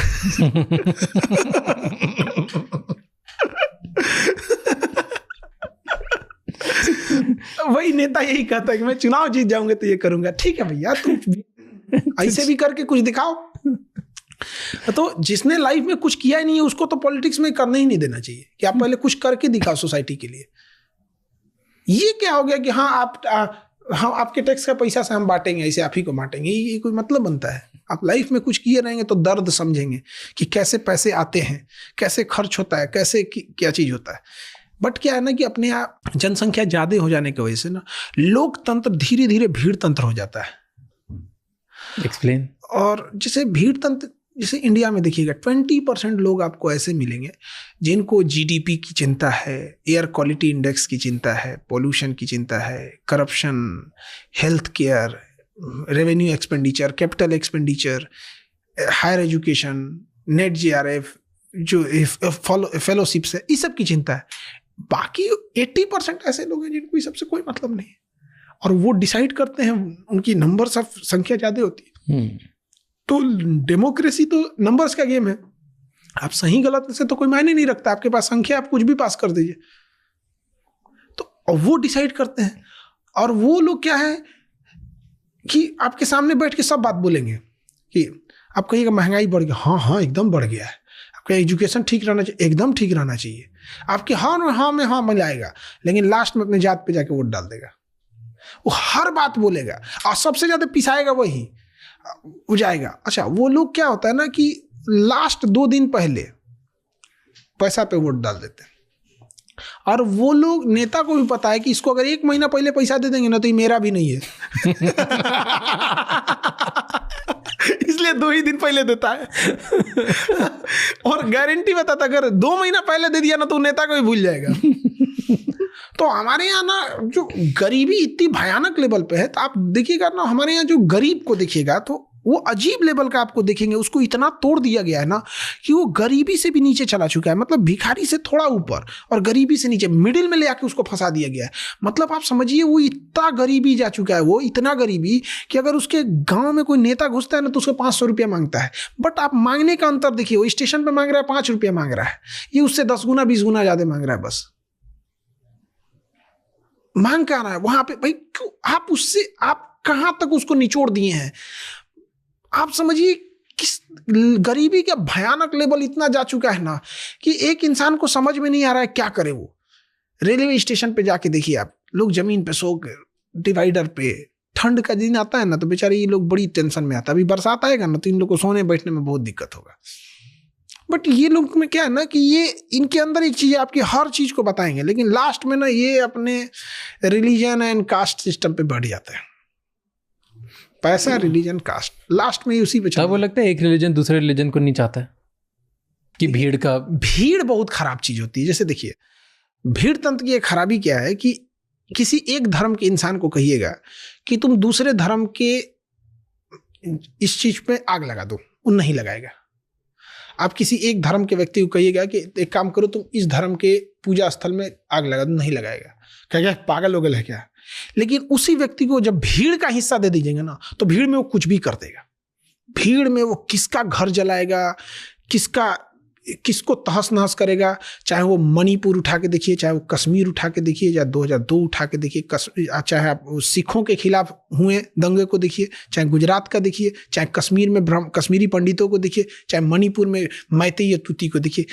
वही नेता यही कहता है कि मैं चुनाव जीत जाऊंगा तो ये करूंगा। ठीक है भैया, तुम ऐसे भी करके कुछ दिखाओ। तो जिसने लाइफ में कुछ किया ही नहीं है उसको तो पॉलिटिक्स में करने ही नहीं देना चाहिए कि आप पहले कुछ करके दिखाओ सोसाइटी के लिए। ये क्या हो गया कि हाँ आपके टैक्स का पैसा से हम बांटेंगे, ऐसे आप ही को बांटेंगे, ये कोई मतलब बनता है? आप लाइफ में कुछ किए रहेंगे तो दर्द समझेंगे कि कैसे पैसे आते हैं, कैसे खर्च होता है, कैसे क्या चीज होता है। बट क्या है ना कि अपने आप जनसंख्या ज्यादा हो जाने की वजह से ना लोकतंत्र धीरे धीरे भीड़ तंत्र हो जाता है। एक्सप्लेन। और जैसे भीड़ तंत्र, जैसे इंडिया में देखिएगा 20% लोग आपको ऐसे मिलेंगे जिनको जीडीपी की चिंता है, एयर क्वालिटी इंडेक्स की चिंता है, पोल्यूशन की चिंता है, corruption, health care, revenue expenditure, capital expenditure, higher education, NET JRF, जो फेलोशिप्स है, इस सब की चिंता है। बाकी 80% ऐसे लोग हैं जिनको इस सबसे कोई मतलब नहीं है, और वो डिसाइड करते हैं, उनकी नंबर्स ऑफ संख्या ज्यादा होती है। तो डेमोक्रेसी तो नंबर्स का गेम है। आप सही गलत से तो कोई मायने नहीं रखता, आपके पास संख्या, आप कुछ भी पास कर दीजिए। तो वो डिसाइड करते हैं, और वो लोग क्या है कि आपके सामने बैठ के सब बात बोलेंगे कि आप कहिएगा महंगाई बढ़ गया, हाँ एकदम बढ़ गया है। आपका एजुकेशन ठीक रहना चाहिए, एकदम ठीक रहना चाहिए। आपके हाँ में हाँ मिलाएगा, लेकिन लास्ट में अपने जात पे जाके वोट डाल देगा। वो हर बात बोलेगा और सबसे ज्यादा पिसाएगा वही हो जाएगा। अच्छा, वो लोग क्या होता है ना कि लास्ट 2 दिन पहले पैसा पे वोट डाल देते हैं, और वो लोग नेता को भी पता है कि इसको अगर 1 महीना पहले पैसा दे देंगे ना तो ये मेरा भी नहीं है। इसलिए 2 ही दिन पहले देता है। और गारंटी बताता अगर 2 महीना पहले दे दिया ना तो नेता को भी भूल जाएगा। तो हमारे यहाँ ना जो गरीबी इतनी भयानक लेवल पे है, तो आप देखिएगा ना हमारे यहाँ जो गरीब को देखिएगा तो वो अजीब लेवल का आपको देखेंगे। उसको इतना तोड़ दिया गया है ना कि वो गरीबी से भी नीचे चला चुका है, मतलब भिखारी से थोड़ा ऊपर और गरीबी से नीचे मिडिल में ले आके उसको फंसा दिया गया है। मतलब आप समझिए वो इतना गरीबी जा चुका है, वो इतना गरीबी कि अगर उसके गांव में कोई नेता घुसता है ना तो उसको 500 रुपया मांगता है। बट आप मांगने का अंतर देखिए, वो स्टेशन पर मांग रहा है 5 रुपया मांग रहा है, ये उससे 10 गुना 20 गुना ज्यादा मांग रहा है। बस मांग क्या रहा है वहां पे? भाई क्यों आप उससे, आप कहां तक उसको निचोड़ दिए हैं? आप समझिए किस गरीबी का भयानक लेवल इतना जा चुका है ना कि एक इंसान को समझ में नहीं आ रहा है क्या करे वो। रेलवे स्टेशन पे जाके देखिए आप, लोग जमीन पे सो कर, डिवाइडर पे, ठंड का दिन आता है ना तो बेचारे ये लोग बड़ी टेंशन में आता है। अभी बरसात आएगा ना तो इन लोग को सोने बैठने में बहुत दिक्कत होगा। बट ये लोग में क्या है ना कि ये इनके अंदर एक चीज, आपकी हर चीज को बताएंगे, लेकिन लास्ट में ना ये अपने रिलीजन एंड कास्ट सिस्टम पे बढ़ जाता है। पैसा, रिलीजन, कास्ट, लास्ट में उसी पे क्या वो लगता है एक रिलीजन दूसरे रिलीजन को नहीं चाहता है कि भीड़ बहुत खराब चीज होती है। जैसे देखिए, भीड़ तंत्र की एक खराबी क्या है कि किसी एक धर्म के इंसान को कहिएगा कि तुम दूसरे धर्म के इस चीज पे आग लगा दो, वो नहीं लगाएगा। आप किसी एक धर्म के व्यक्ति को कहिएगा कि एक काम करो, तुम इस धर्म के पूजा स्थल में आग लगा दो, नहीं लगाएगा, कहेगा पागल हो गए है क्या। लेकिन उसी व्यक्ति को जब भीड़ का हिस्सा दे दीजिएगा ना, तो भीड़ में वो कुछ भी कर देगा। भीड़ में वो किसका घर जलाएगा, किसको तहस नहस करेगा। चाहे वो मणिपुर उठा के देखिए, चाहे वो कश्मीर उठा के देखिए, या 2002 उठा के देखिए, चाहे आप सिखों के खिलाफ हुए दंगे को देखिए, चाहे गुजरात का देखिए, चाहे कश्मीर में कश्मीरी पंडितों को देखिए, चाहे मणिपुर में मैतेई या तूती को देखिए।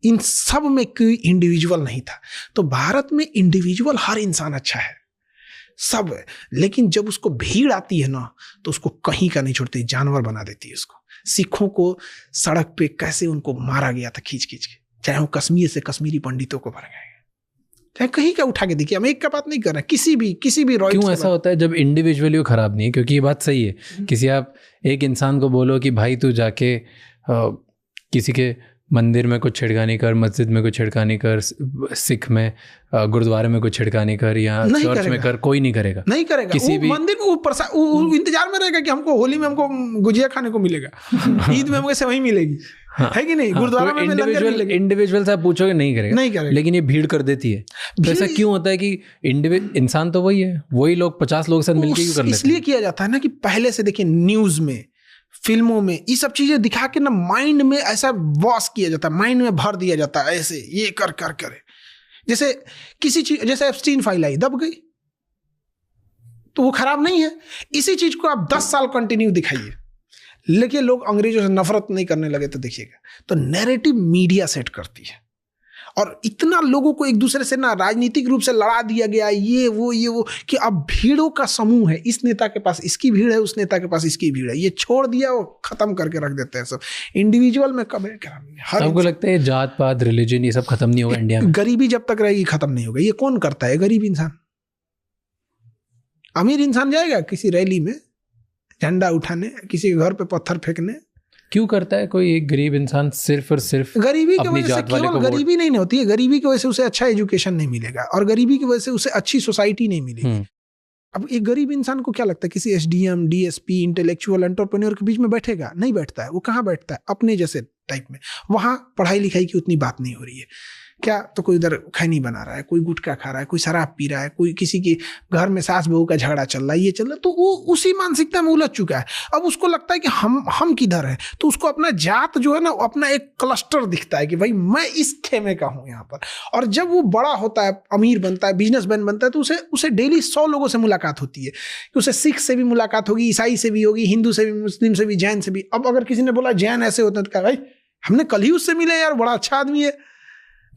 इन सब में कोई इंडिविजुअल नहीं था। तो भारत में इंडिविजुअल हर इंसान अच्छा है, सब है। लेकिन जब उसको भीड़ आती है ना, तो उसको कहीं का नहीं छोड़ती, जानवर बना देती है उसको। सिखों को सड़क पे कैसे उनको मारा गया था खींच खींच के, चाहे वो कश्मीर से कश्मीरी पंडितों को मारा गया, चाहे कहीं का उठा के देखिए। हम एक का बात नहीं कर रहे, किसी भी रॉय। क्यों ऐसा होता है जब इंडिविजुअली वो खराब नहीं है? क्योंकि ये बात सही है, किसी आप एक इंसान को बोलो कि भाई तू जाके किसी के मंदिर में कुछ छिड़कानी कर, मस्जिद में कुछ छिड़कानी कर, सिख में गुरुद्वारे में कुछ छिड़कानी कर, या चर्च में कर, कोई नहीं करेगा। किसी भी मंदिर में वो इंतजार में रहेगा कि हमको होली में हमको गुजिया खाने को मिलेगा, ईद में हमको सेवई मिलेगी, है कि नहीं, गुरुद्वारा में इंडिविजुअल से आप पूछोगे नहीं करेगा। लेकिन ये भीड़ कर देती है। तो ऐसा क्यों होता है कि इंसान तो वही है, वही लोग 50 लोग साथ मिलकर क्यों कर लेते हैं? इसलिए किया जाता है ना कि पहले से देखिए, न्यूज में, फिल्मों में ये सब चीजें दिखा के ना माइंड में ऐसा वॉश किया जाता है, माइंड में भर दिया जाता है, ऐसे ये कर। जैसे किसी चीज, जैसे एप्स्टीन फाइल आई, दब गई, तो वो खराब नहीं है। इसी चीज को आप 10 साल कंटिन्यू दिखाइए, लेकिन लोग अंग्रेजों से नफरत नहीं करने लगे, तो देखिएगा, तो नैरेटिव मीडिया सेट करती है। और इतना लोगों को एक दूसरे से ना राजनीतिक रूप से लड़ा दिया गया, ये वो कि अब भीड़ों का समूह है, इस नेता के पास इसकी भीड़ है, उस नेता के पास इसकी भीड़ है, ये छोड़ दिया और खत्म करके रख देते हैं सब। इंडिविजुअल में कब है, सबको लगता है जात पात रिलीजन ये सब खत्म नहीं होगा इंडिया में। गरीबी जब तक रहेगी खत्म नहीं होगा। ये कौन करता है? गरीब इंसान। अमीर इंसान जाएगा किसी रैली में झंडा उठाने, किसी के घर पे पत्थर फेंकने? क्यों करता है कोई एक गरीब इंसान सिर्फ और सिर्फ गरीबी की वजह से? केवल गरीबी नहीं होती है, गरीबी की वजह से उसे अच्छा एजुकेशन नहीं मिलेगा, और गरीबी की वजह से उसे अच्छी सोसाइटी नहीं मिलेगी। अब एक गरीब इंसान को क्या लगता है किसी एसडीएम, डीएसपी, इंटेलेक्चुअल एंटरप्रेन्योर के बीच में बैठेगा? नहीं बैठता है। वो कहाँ बैठता है? अपने जैसे टाइप में। वहां पढ़ाई लिखाई की उतनी बात नहीं हो रही है क्या, तो कोई उधर खैनी बना रहा है, कोई गुटखा खा रहा है, कोई शराब पी रहा है, कोई किसी के घर में सास बहू का झगड़ा चल रहा है, ये चल रहा है, तो वो उसी मानसिकता में उलझ चुका है। अब उसको लगता है कि हम किधर है, तो उसको अपना जात जो है ना, अपना एक क्लस्टर दिखता है कि भाई मैं इस खेमे का हूं यहाँ पर। और जब वो बड़ा होता है, अमीर बनता है, बिजनेसमैन बनता है, तो उसे डेली 100 लोगों से मुलाकात होती है कि उसे सिख से भी मुलाकात होगी, ईसाई से भी होगी, हिंदू से भी, मुस्लिम से भी, जैन से भी। अब अगर किसी ने बोला जैन ऐसे होते हैं, तो कहा भाई हमने कल ही उससे मिले यार, बड़ा अच्छा आदमी है।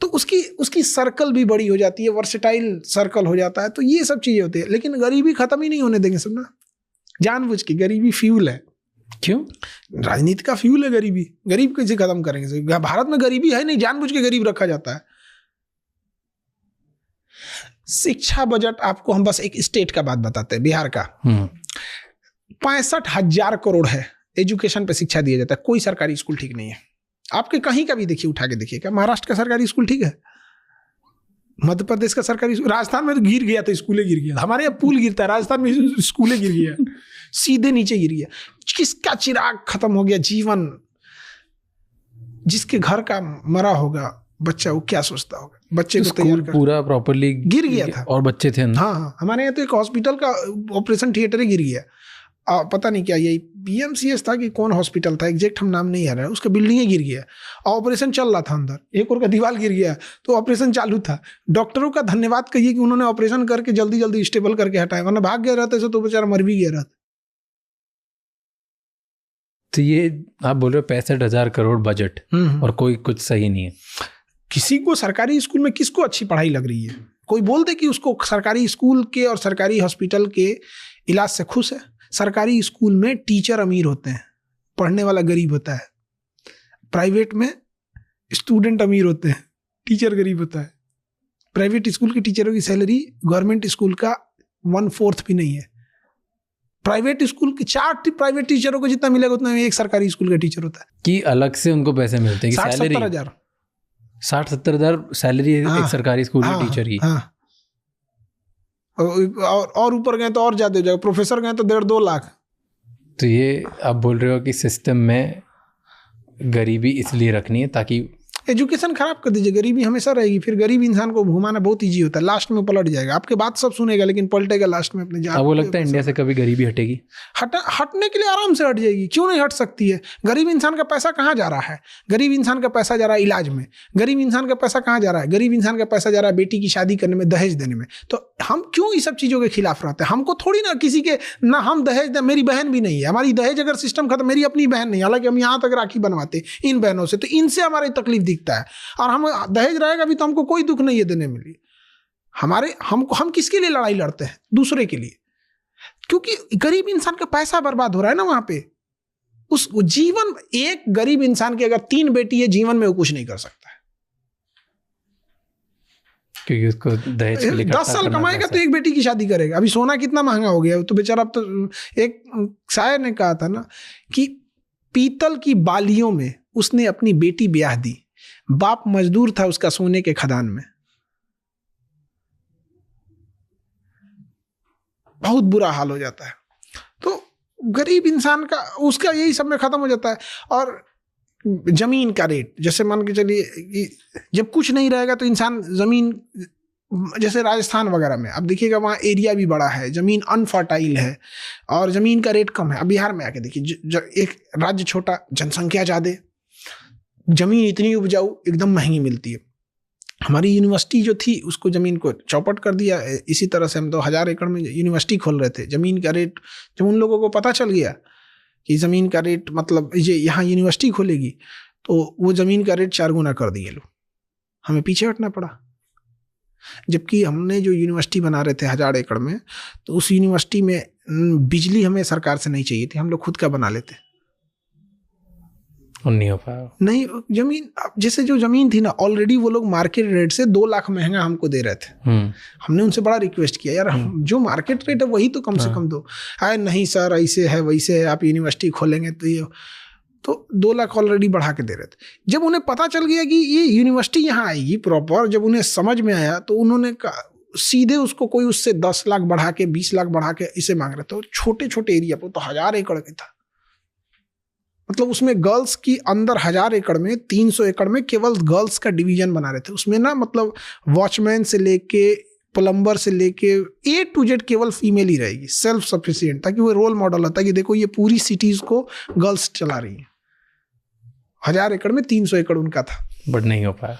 तो उसकी सर्कल भी बड़ी हो जाती है, वर्सेटाइल सर्कल हो जाता है। तो ये सब चीजें होती है। लेकिन गरीबी खत्म ही नहीं होने देंगे सब ना, जानबूझ के। गरीबी फ्यूल है। क्यों? राजनीति का फ्यूल है गरीबी। गरीब कैसे खत्म करेंगे? भारत में गरीबी है नहीं, जानबूझ के गरीब रखा जाता है। शिक्षा बजट, आपको हम बस एक स्टेट का बात बताते हैं, बिहार का 65,000 करोड़ है एजुकेशन पे, शिक्षा दिया जाता है। कोई सरकारी स्कूल ठीक नहीं है। आपके कहीं का भी देखिए, उठा के देखिए, क्या महाराष्ट्र का सरकारी स्कूल ठीक है? मध्य प्रदेश का सरकारी स्कूल, राजस्थान में तो गिर गया, तो स्कूलें गिर गया। हमारे यहाँ पुल गिरता है, राजस्थान में स्कूलें गिर गया, सीधे नीचे गिर गया। किसका चिराग खत्म हो गया? जीवन। जिसके घर का मरा होगा बच्चा, वो क्या सोचता होगा? बच्चे को तैयार कर, पूरा प्रॉपर्ली गिर गया था और बच्चे थे। हाँ, हमारे यहाँ तो एक हॉस्पिटल का ऑपरेशन थिएटर ही गिर गया। पता नहीं क्या, यही बीएमसीएच था कि कौन हॉस्पिटल था, एग्जैक्ट हम नाम नहीं आ रहा है, उसका बिल्डिंग ही गिर गया। ऑपरेशन चल रहा था अंदर, एक और का दीवार गिर गया, तो ऑपरेशन चालू था। डॉक्टरों का धन्यवाद कहिए कि उन्होंने ऑपरेशन करके जल्दी जल्दी स्टेबल करके हटाया, वरना भाग गया रहता तो बेचारा मर भी गया रहता। तो ये आप बोल रहे हो 65,000 करोड़ बजट, और कोई कुछ सही नहीं है। किसी को सरकारी स्कूल में किसको अच्छी पढ़ाई लग रही है? कोई बोल दे कि उसको सरकारी स्कूल के और सरकारी हॉस्पिटल के इलाज से खुश है। सरकारी स्कूल में टीचर अमीर होते हैं, पढ़ने वाला गरीब होता है। प्राइवेट में स्टूडेंट अमीर होते हैं, टीचर गरीब होता है। प्राइवेट स्कूल के टीचरों की सैलरी गवर्नमेंट स्कूल का 1/4 भी नहीं है। प्राइवेट स्कूल के 4 प्राइवेट टीचरों को जितना मिलेगा उतना एक सरकारी स्कूल का टीचर होता है। कि अलग से उनको पैसे मिलते हैं, 60-70 हज़ार 60-70 हज़ार सैलरी एक सरकारी स्कूल के टीचर की। हाँ, और ऊपर गए तो और ज्यादा हो जाएगा, प्रोफेसर गए तो 1.5-2 लाख। तो ये आप बोल रहे हो कि सिस्टम में गरीबी इसलिए रखनी है ताकि एजुकेशन खराब कर दीजिए, गरीबी हमेशा रहेगी। फिर गरीब इंसान को घुमाना बहुत इजी होता है, लास्ट में पलट जाएगा। आपके बात सब सुनेगा लेकिन पलटेगा लास्ट में अपने जान। अब वो लगता है इंडिया से कभी गरीबी हटेगी? हटने के लिए आराम से हट जाएगी, क्यों नहीं हट सकती है। गरीब इंसान का पैसा कहाँ जा रहा है? गरीब इंसान का पैसा जा रहा है इलाज में। गरीब इंसान का पैसा कहाँ जा रहा है? गरीब इंसान का पैसा जा रहा है बेटी की शादी करने में, दहेज देने में। तो हम क्यों इस सब चीज़ों के खिलाफ रहते हैं? हमको थोड़ी ना किसी के ना हम दहेज, मेरी बहन भी नहीं है, हमारी दहेज अगर सिस्टम खत्म, मेरी अपनी बहन नहीं, हालांकि हम यहाँ तक राखी बनवाते इन बहनों से, तो इनसे हमारी तकलीफ दिखता है। और हम दहेज रहेगा भी तो हमको कोई दुख नहीं है देने में लिए। हम किसके लिए लड़ाई लड़ते हैं? दूसरे के लिए, क्योंकि गरीब इंसान का पैसा बर्बाद हो रहा है ना वहां पे। उस जीवन, एक गरीब इंसान की अगर 3 बेटी है, जीवन में वो कुछ नहीं कर सकता है, क्योंकि उसको दहेज के लिए 10 साल कमाएगा तो एक बेटी की शादी करेगा। अभी सोना कितना महंगा हो गया, तो बेचारा, अब तो एक शायर ने कहा था ना कि पीतल की बालियों में उसने अपनी बेटी ब्याह दी, बाप मजदूर था उसका सोने के खदान में। बहुत बुरा हाल हो जाता है। तो गरीब इंसान का, उसका यही सब में खत्म हो जाता है। और जमीन का रेट, जैसे मान के चलिए जब कुछ नहीं रहेगा तो इंसान जमीन, जैसे राजस्थान वगैरह में अब देखिएगा, वहाँ एरिया भी बड़ा है, जमीन अनफर्टाइल है और जमीन का रेट कम है। अब बिहार में आके देखिए, एक राज्य छोटा, जनसंख्या ज़्यादा, जमीन इतनी उपजाऊ, एकदम महंगी मिलती है। हमारी यूनिवर्सिटी जो थी उसको ज़मीन को चौपट कर दिया। इसी तरह से हम तो 1000 एकड़ में यूनिवर्सिटी खोल रहे थे। ज़मीन का रेट जब उन लोगों को पता चल गया कि ज़मीन का रेट, मतलब ये यहाँ यूनिवर्सिटी खोलेगी, तो वो ज़मीन का रेट 4 गुना कर दिए लोग। हमें पीछे हटना पड़ा। जबकि हमने जो यूनिवर्सिटी बना रहे थे 1000 एकड़ में, तो उस यूनिवर्सिटी में बिजली हमें सरकार से नहीं चाहिए थी, हम लोग खुद का बना लेते। और नहीं हो पाया। नहीं, जमीन, जैसे जो जमीन थी ना, ऑलरेडी वो लोग मार्केट रेट से 2 लाख महंगा हमको दे रहे थे। हमने उनसे बड़ा रिक्वेस्ट किया, यार हम जो मार्केट रेट है वही तो कम से कम दो। आए नहीं सर, ऐसे है वैसे है, आप यूनिवर्सिटी खोलेंगे तो ये, तो 2 लाख ऑलरेडी बढ़ा के दे रहे थे। जब उन्हें पता चल गया कि ये यूनिवर्सिटी यहाँ आएगी प्रॉपर, जब उन्हें समझ में आया, तो उन्होंने सीधे उसको कोई उससे 10 लाख बढ़ा के, 20 लाख बढ़ा के इसे मांग रहे थे। छोटे छोटे एरिया पर तो 1000 एकड़ का था, मतलब उसमें गर्ल्स की अंदर 1000 एकड़ में 300 एकड़ में केवल गर्ल्स का डिवीजन बना रहे थे। उसमें ना, मतलब वॉचमैन से लेके प्लम्बर से लेके A to Z केवल फीमेल ही रहेगी, सेल्फ सफिशिएंट, ताकि वो रोल मॉडल होता है कि देखो ये पूरी सिटीज को गर्ल्स चला रही हैं। 1000 एकड़ में 300 एकड़ उनका था, बट नहीं हो पाया।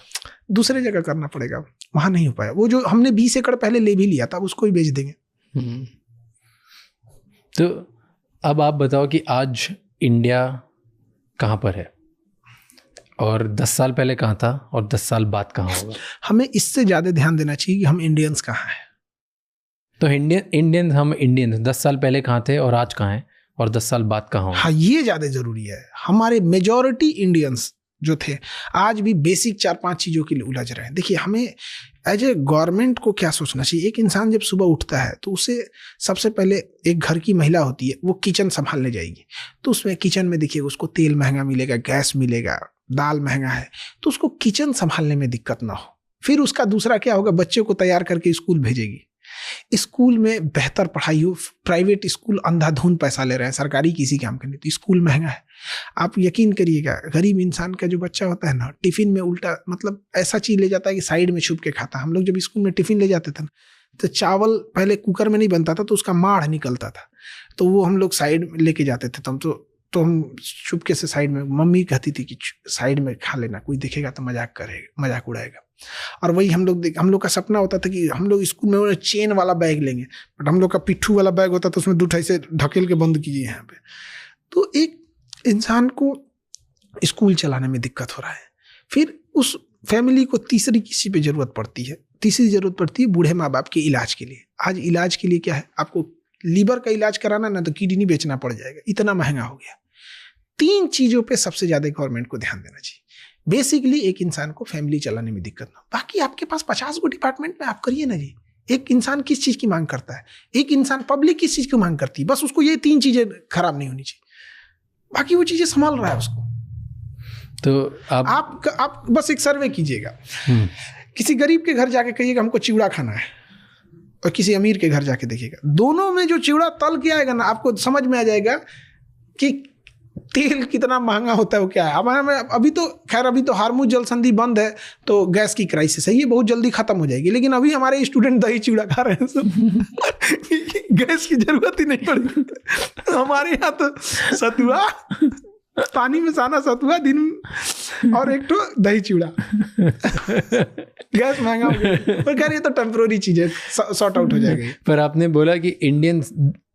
दूसरे जगह करना पड़ेगा, वहां नहीं हो पाया। वो जो हमने 20 एकड़ पहले ले भी लिया था, उसको ही बेच देंगे। तो अब आप बताओ कि आज इंडिया कहाँ पर है और 10 साल पहले कहाँ था और 10 साल बाद कहाँ होगा? हमें इससे ज़्यादा ध्यान देना चाहिए कि हम इंडियंस कहाँ हैं। तो हम इंडियंस 10 साल पहले कहाँ थे और आज कहाँ हैं और 10 साल बाद कहाँ होंगे? हाँ, ये ज़्यादा ज़रूरी है। हमारे मेजॉरिटी इंडियंस जो थे आज भी बेसिक 4-5 चीज़ों के लिए उलझ रहे हैं। देखिए, हमें एज ए गवर्नमेंट को क्या सोचना चाहिए। एक इंसान जब सुबह उठता है तो उसे सबसे पहले, एक घर की महिला होती है, वो किचन संभालने जाएगी, तो उसमें किचन में देखिए उसको तेल महंगा मिलेगा, गैस मिलेगा, दाल महंगा है, तो उसको किचन संभालने में दिक्कत ना हो। फिर उसका दूसरा क्या होगा, बच्चे को तैयार करके स्कूल भेजेगी, स्कूल में बेहतर पढ़ाई हो। प्राइवेट स्कूल अंधाधुंध पैसा ले रहे हैं, सरकारी किसी काम के नहीं, तो स्कूल महंगा है। आप यकीन करिएगा, गरीब इंसान का जो बच्चा होता है ना, टिफिन में उल्टा, मतलब ऐसा चीज़ ले जाता है कि साइड में छुप के खाता। हम लोग जब स्कूल में टिफिन ले जाते थे ना, तो चावल पहले कुकर में नहीं बनता था, तो उसका माढ़ निकलता था, तो वो हम लोग साइड में लेके जाते थे। तो हम चुपके से साइड में, मम्मी कहती थी कि साइड में खा लेना, कोई देखेगा तो मजाक उड़ाएगा। और वही हम लोग का सपना होता था कि हम लोग स्कूल में चेन वाला बैग लेंगे, बट हम लोग का पिट्ठू वाला बैग होता था, उसमें 2 ढाई से ढकेल के बंद कीजिए यहाँ पे। तो एक इंसान को स्कूल चलाने में दिक्कत हो रहा है। फिर उस फैमिली को तीसरी किसी पे ज़रूरत पड़ती है। तीसरी ज़रूरत पड़ती है बूढ़े माँ बाप के इलाज के लिए। आज इलाज के लिए क्या है, आपको लीवर का इलाज कराना ना तो किडनी बेचना पड़ जाएगा, इतना महंगा हो गया। 3 चीज़ों पे सबसे ज़्यादा गवर्नमेंट को ध्यान देना चाहिए। बेसिकली एक इंसान को फैमिली चलाने में दिक्कत ना, बाकी आपके पास 50 गो डिपार्टमेंट में आप करिए ना जी, एक इंसान किस चीज की मांग करता है, एक इंसान पब्लिक किस चीज की मांग करती है, बस उसको ये 3 चीजें खराब नहीं होनी चाहिए, बाकी वो चीजें संभाल रहा है उसको। तो आप बस एक सर्वे कीजिएगा, किसी गरीब के घर जाके कहिएगा हमको चिवड़ा खाना है, और किसी अमीर के घर जाके देखिएगा, दोनों में जो चिवड़ा तल के आएगा ना, आपको समझ में आ जाएगा कि तेल कितना महंगा होता है, वो क्या है। हमारे में अभी तो खैर अभी तो हार्मुज जल संधि बंद है, तो गैस की क्राइसिस है, ये बहुत जल्दी खत्म हो जाएगी, लेकिन अभी हमारे स्टूडेंट दही चिवड़ा खा रहे हैं सब गैस की जरूरत ही नहीं पड़ेगी। हमारे यहाँ तो सतुआ, पानी में साना सतुआ दिन, और एक तो दही चिवड़ा, गैस महंगा हो गया, पर खैर ये तो टेम्पररी चीज है, सॉर्ट आउट हो जाएगी। पर आपने बोला कि इंडियन,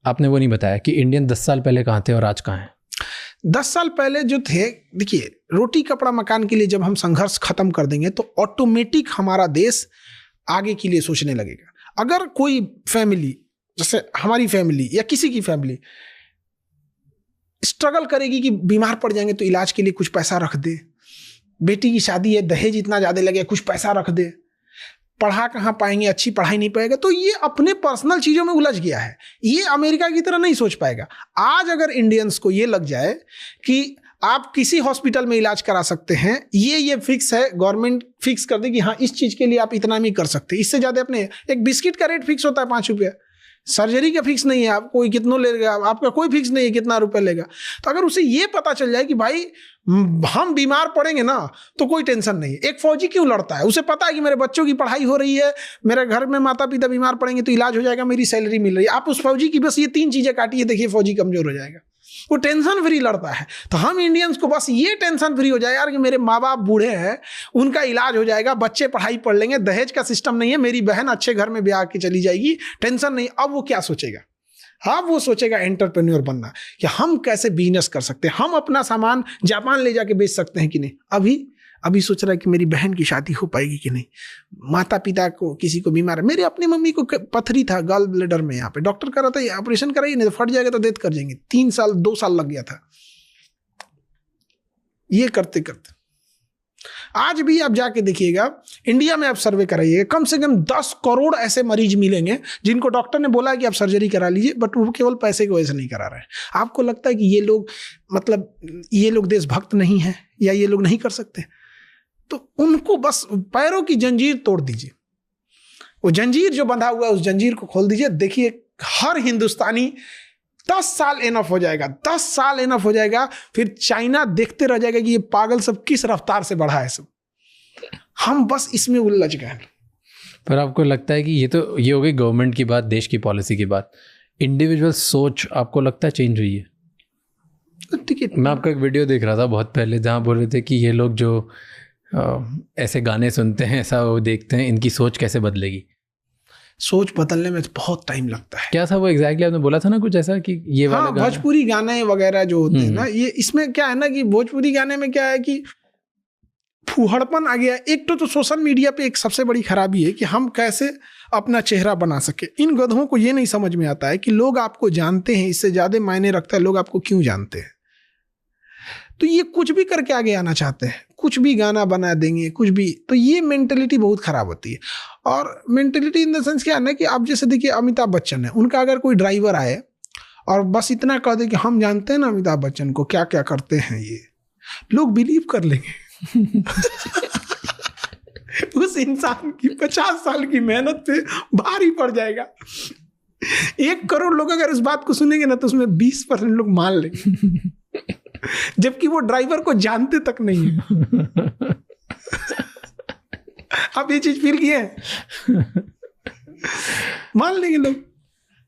आपने वो नहीं बताया कि इंडियन 10 साल पहले कहाँ थे और आज कहाँ हैं। 10 साल पहले जो थे, देखिए रोटी कपड़ा मकान के लिए जब हम संघर्ष खत्म कर देंगे तो ऑटोमेटिक हमारा देश आगे के लिए सोचने लगेगा। अगर कोई फैमिली, जैसे हमारी फैमिली या किसी की फैमिली स्ट्रगल करेगी कि बीमार पड़ जाएंगे तो इलाज के लिए कुछ पैसा रख दे, बेटी की शादी है दहेज इतना ज़्यादा लगे कुछ पैसा रख दे, पढ़ा कहाँ पाएंगे, अच्छी पढ़ाई नहीं पाएगा, तो ये अपने पर्सनल चीज़ों में उलझ गया है, ये अमेरिका की तरह नहीं सोच पाएगा। आज अगर इंडियंस को ये लग जाए कि आप किसी हॉस्पिटल में इलाज करा सकते हैं, ये फिक्स है, गवर्नमेंट फिक्स कर दे कि हाँ इस चीज़ के लिए आप इतना नहीं कर सकते, इससे ज़्यादा अपने, एक बिस्किट का रेट फिक्स होता है 5 रुपये, सर्जरी का फिक्स नहीं है, आप कोई कितना लेगा, आपका कोई फिक्स नहीं है कितना रुपए लेगा। तो अगर उसे ये पता चल जाए कि भाई हम बीमार पड़ेंगे ना तो कोई टेंशन नहीं है। एक फौजी क्यों लड़ता है, उसे पता है कि मेरे बच्चों की पढ़ाई हो रही है, मेरे घर में माता पिता बीमार पड़ेंगे तो इलाज हो जाएगा, मेरी सैलरी मिल रही है। आप उस फौजी की बस ये 3 चीजें काटिए, देखिए फौजी कमजोर हो जाएगा, वो टेंशन फ्री लड़ता है। तो हम इंडियंस को बस ये टेंशन फ्री हो जाए यार कि मेरे माँ बाप बूढ़े हैं, उनका इलाज हो जाएगा, बच्चे पढ़ाई पढ़ लेंगे, दहेज का सिस्टम नहीं है, मेरी बहन अच्छे घर में ब्याह के चली जाएगी, टेंशन नहीं। अब वो क्या सोचेगा, हाँ वो सोचेगा एंटरप्रेन्योर बनना, कि हम कैसे बिजनेस कर सकते हैं, हम अपना सामान जापान ले जाके बेच सकते हैं कि नहीं। अभी सोच रहा है कि मेरी बहन की शादी हो पाएगी कि नहीं, माता पिता को किसी को बीमार है, मेरे अपनी मम्मी को पथरी था गॉल ब्लैडर में, यहाँ पे डॉक्टर कह रहा था ऑपरेशन कराइए नहीं तो फट जाएगा तो डेथ कर जाएंगे, 2 साल लग गया था। ये करते करते आज भी आप जाके देखिएगा, इंडिया में आप सर्वे कराइएगा, कम से कम 10 करोड़ ऐसे मरीज मिलेंगे जिनको डॉक्टर ने बोला कि आप सर्जरी करा लीजिए, बट वो केवल पैसे की वजह से नहीं करा रहे हैं। आपको लगता है कि ये लोग, मतलब ये लोग देशभक्त नहीं है या ये लोग नहीं कर सकते, तो उनको बस पैरों की जंजीर तोड़ दीजिए, वो जंजीर जो बंधा हुआ है उस जंजीर को खोल दीजिए। देखिए हर हिंदुस्तानी 10 साल इनफ हो जाएगा, 10 साल इनफ हो जाएगा, फिर चाइना देखते रह जाएगा कि ये पागल सब किस रफ्तार से बढ़ा है सब, हम बस इसमें उलझ गए। पर आपको लगता है कि ये हो गई गवर्नमेंट की बात, देश की पॉलिसी की बात, इंडिविजुअल सोच आपको लगता है चेंज हुई है? मैं आपका एक वीडियो देख रहा था बहुत पहले जहाँ बोल रहे थे कि ये लोग जो ऐसे गाने सुनते हैं, ऐसा वो देखते हैं, इनकी सोच कैसे बदलेगी? सोच बदलने में बहुत टाइम लगता है। क्या था वो एग्जैक्टली? आपने बोला था ना कुछ ऐसा कि ये वाला भोजपुरी गाने वगैरह जो होते हैं ना, ये इसमें क्या है ना कि भोजपुरी गाने में क्या है कि फूहड़पन आ गया। एक तो सोशल मीडिया पे एक सबसे बड़ी खराबी है कि हम कैसे अपना चेहरा बना सके। इन गधों को ये नहीं समझ में आता है कि लोग आपको जानते हैं, इससे ज्यादा मायने रखता है लोग आपको क्यों जानते हैं। तो ये कुछ भी करके आगे आना चाहते हैं, कुछ भी गाना बना देंगे, कुछ भी। तो ये मेंटेलिटी बहुत खराब होती है। और मेंटेलिटी इन द सेंस क्या है ना कि आप जैसे देखिए अमिताभ बच्चन है, उनका अगर कोई ड्राइवर आए और बस इतना कह दे कि हम जानते हैं ना अमिताभ बच्चन को क्या क्या करते हैं, ये लोग बिलीव कर लेंगे। उस इंसान की 50 साल की मेहनत पे भारी पड़ जाएगा। 1 करोड़ लोग अगर इस बात को सुनेंगे ना तो उसमें 20% लोग मान लेंगे, जबकि वो ड्राइवर को जानते तक नहीं है। आप ये चीज फील किए हैं? मान लेंगे लोग।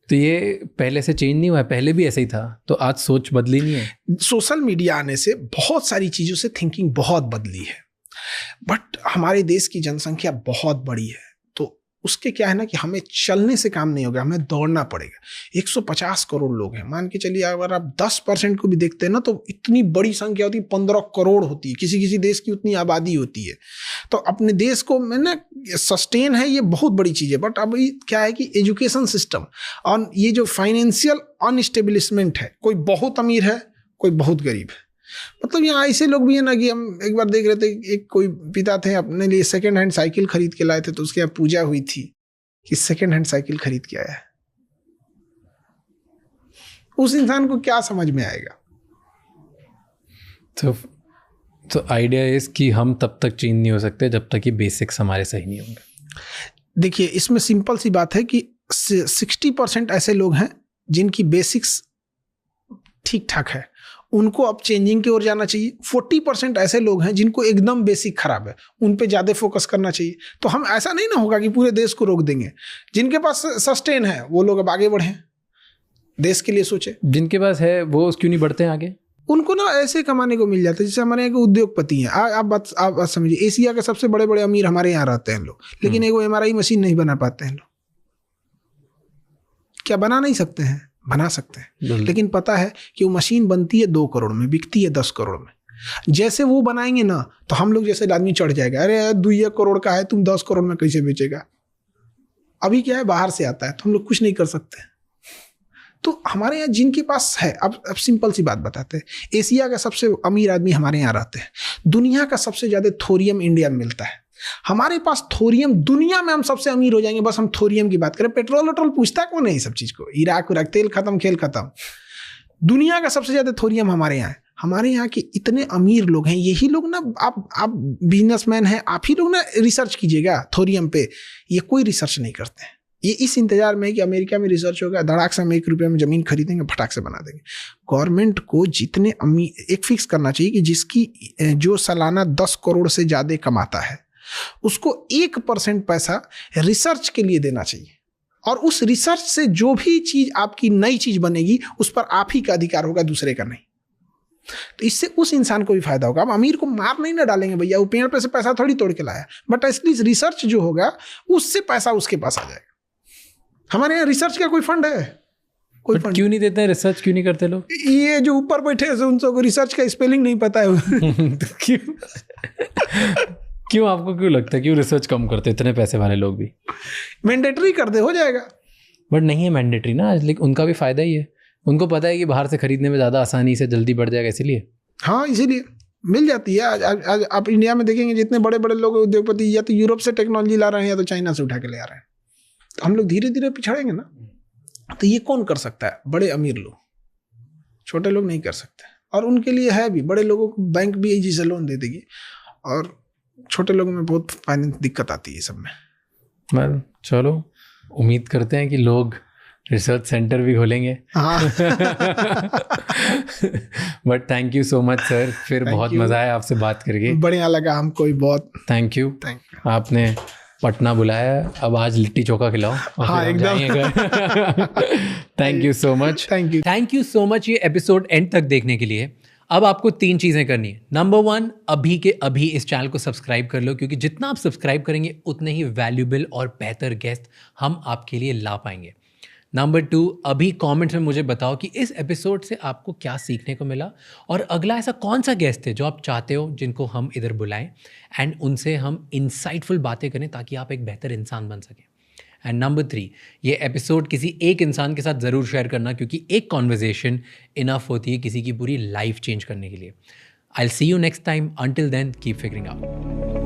तो ये पहले से चेंज नहीं हुआ है, पहले भी ऐसे ही था, तो आज सोच बदली नहीं है? सोशल मीडिया आने से बहुत सारी चीज़ों से थिंकिंग बहुत बदली है, बट हमारे देश की जनसंख्या बहुत बड़ी है, तो उसके क्या है ना कि हमें चलने से काम नहीं होगा, हमें दौड़ना पड़ेगा। 150 करोड़ लोग हैं, मान के चलिए अगर आप 10% को भी देखते हैं ना तो इतनी बड़ी संख्या होती है, 15 करोड़ होती है, किसी किसी देश की उतनी आबादी होती है। तो अपने देश को मैंने सस्टेन है, ये बहुत बड़ी चीज़ है। बट अभी क्या है कि एजुकेशन सिस्टम और ये जो फाइनेंशियल अनस्टेब्लिशमेंट है, कोई बहुत अमीर है, कोई बहुत गरीब है। मतलब यहाँ ऐसे लोग भी हैं ना कि हम एक बार देख रहे थे, एक कोई पिता थे अपने लिए सेकेंड हैंड साइकिल खरीद के लाए थे, तो उसके यहाँ पूजा हुई थी, कि सेकेंड हैंड साइकिल खरीद के आया है, उस इंसान को क्या समझ में आएगा? तो आइडिया इज कि हम तब तक चेंज नहीं हो सकते जब तक कि बेसिक्स हमारे सही नहीं होंगे। देखिए, इसमें सिंपल सी बात है कि 60% ऐसे लोग हैं जिनकी बेसिक्स ठीक ठाक है, उनको अब चेंजिंग की ओर जाना चाहिए। 40% ऐसे लोग हैं जिनको एकदम बेसिक खराब है, उन पे ज़्यादा फोकस करना चाहिए। तो हम ऐसा नहीं ना होगा कि पूरे देश को रोक देंगे। जिनके पास सस्टेन है वो लोग अब आगे बढ़ें, देश के लिए सोचे। जिनके पास है वो क्यों नहीं बढ़ते हैं आगे? उनको ना ऐसे कमाने को मिल जाता है। जैसे हमारे यहाँ के उद्योगपति हैं, आप बात समझिए, एशिया के सबसे बड़े बड़े अमीर हमारे यहाँ रहते हैं लोग, लेकिन एक वो MRI मशीन नहीं बना पाते हैं लोग। क्या बना नहीं सकते हैं? बना सकते हैं, लेकिन पता है कि वो मशीन बनती है 2 करोड़ में, बिकती है 10 करोड़ में। जैसे वो बनाएंगे ना तो हम लोग जैसे आदमी चढ़ जाएगा, अरे 2 करोड़ का है, तुम 10 करोड़ में कैसे बेचेगा? अभी क्या है, बाहर से आता है, तो हम लोग कुछ नहीं कर सकते। तो हमारे यहाँ जिनके पास है, अब सिंपल सी बात बताते हैं, एशिया का सबसे अमीर आदमी हमारे यहाँ रहते हैं। दुनिया का सबसे ज्यादा थोरियम इंडिया में मिलता है। हमारे पास थोरियम, दुनिया में हम सबसे अमीर हो जाएंगे बस हम थोरियम की बात करें। पेट्रोल वेट्रोल पूछता कौन है ये सब चीज को? इराक उराक, तेल खत्म, खेल खत्म। दुनिया का सबसे ज्यादा थोरियम हमारे यहाँ है। हमारे यहाँ के इतने अमीर लोग हैं, यही लोग ना, आप बिजनेसमैन हैं, आप ही लोग ना रिसर्च कीजिएगा थोरियम पे। ये कोई रिसर्च नहीं करते हैं। ये इस इंतजार में है कि अमेरिका में रिसर्च होगा, धड़ाक से हम 1 रुपये में जमीन खरीदेंगे, फटाक से बना देंगे। गवर्नमेंट को जितने एक फिक्स करना चाहिए कि जिसकी जो सालाना 10 करोड़ से ज़्यादा कमाता है उसको 1% पैसा रिसर्च के लिए देना चाहिए, और उस रिसर्च से जो भी चीज़ आपकी नई चीज़ बनेगी उस पर आप ही का अधिकार होगा, दूसरे का नहीं। तो इससे उस इंसान को भी फायदा होगा। अब अमीर को मार नहीं ना डालेंगे भैया, वो पेड़ पे से पैसा थोड़ी तोड़ के लाया, बट एटलीस्ट रिसर्च जो होगा उससे पैसा उसके पास आ जाएगा। हमारे यहाँ रिसर्च का कोई फंड है? कोई फंड क्यों नहीं देते हैं? रिसर्च क्यों नहीं करते लोग? ये जो ऊपर बैठे हैं उन सबको रिसर्च का स्पेलिंग नहीं पता है। क्यों आपको क्यों लगता है क्यों रिसर्च कम करते? इतने पैसे वाले लोग भी मैंडेटरी कर दे, हो जाएगा। बट नहीं है मैंडेटरी ना, लेकिन उनका भी फायदा ही है। उनको पता है कि बाहर से खरीदने में ज़्यादा आसानी से जल्दी बढ़ जाएगा, इसीलिए। हाँ, इसीलिए मिल जाती है। आज आप इंडिया में देखेंगे जितने बड़े बड़े लोग उद्योगपति या तो यूरोप से टेक्नोलॉजी ला रहे हैं या तो चाइना से उठा के ले आ रहे हैं। तो हम लोग धीरे धीरे पिछड़ेंगे ना। तो ये कौन कर सकता है? बड़े अमीर लोग, छोटे लोग नहीं कर सकते। और उनके लिए है भी, बड़े लोगों को बैंक भी इजी से लोन दे देगी, और छोटे लोगों में बहुत फाइनेंस दिक्कत आती है सब में। चलो उम्मीद करते हैं कि लोग रिसर्च सेंटर भी खोलेंगे। हाँ। But thank you so much sir, फिर बहुत मज़ा आया आपसे बात करके। बढ़िया लगा हमको भी बहुत। Thank you. आपने पटना बुलाया, अब आज लिट्टी चोखा खिलाओ। हाँ, एकदम। Thank you so much. Thank you so much ये एपिसोड एंड तक देखने के लिए। अब आपको 3 चीज़ें करनी है। नंबर 1, अभी के अभी इस चैनल को सब्सक्राइब कर लो, क्योंकि जितना आप सब्सक्राइब करेंगे उतने ही वैल्यूबल और बेहतर गेस्ट हम आपके लिए ला पाएंगे। नंबर 2, अभी कमेंट्स में मुझे बताओ कि इस एपिसोड से आपको क्या सीखने को मिला, और अगला ऐसा कौन सा गेस्ट है जो आप चाहते हो जिनको हम इधर बुलाएं एंड उनसे हम इंसाइटफुल बातें करें ताकि आप एक बेहतर इंसान बन सकें। एंड नंबर 3, ये एपिसोड किसी एक इंसान के साथ ज़रूर शेयर करना, क्योंकि एक कॉन्वर्जेशन इनफ होती है किसी की पूरी लाइफ चेंज करने के लिए। I will see you next time. Until then keep figuring out.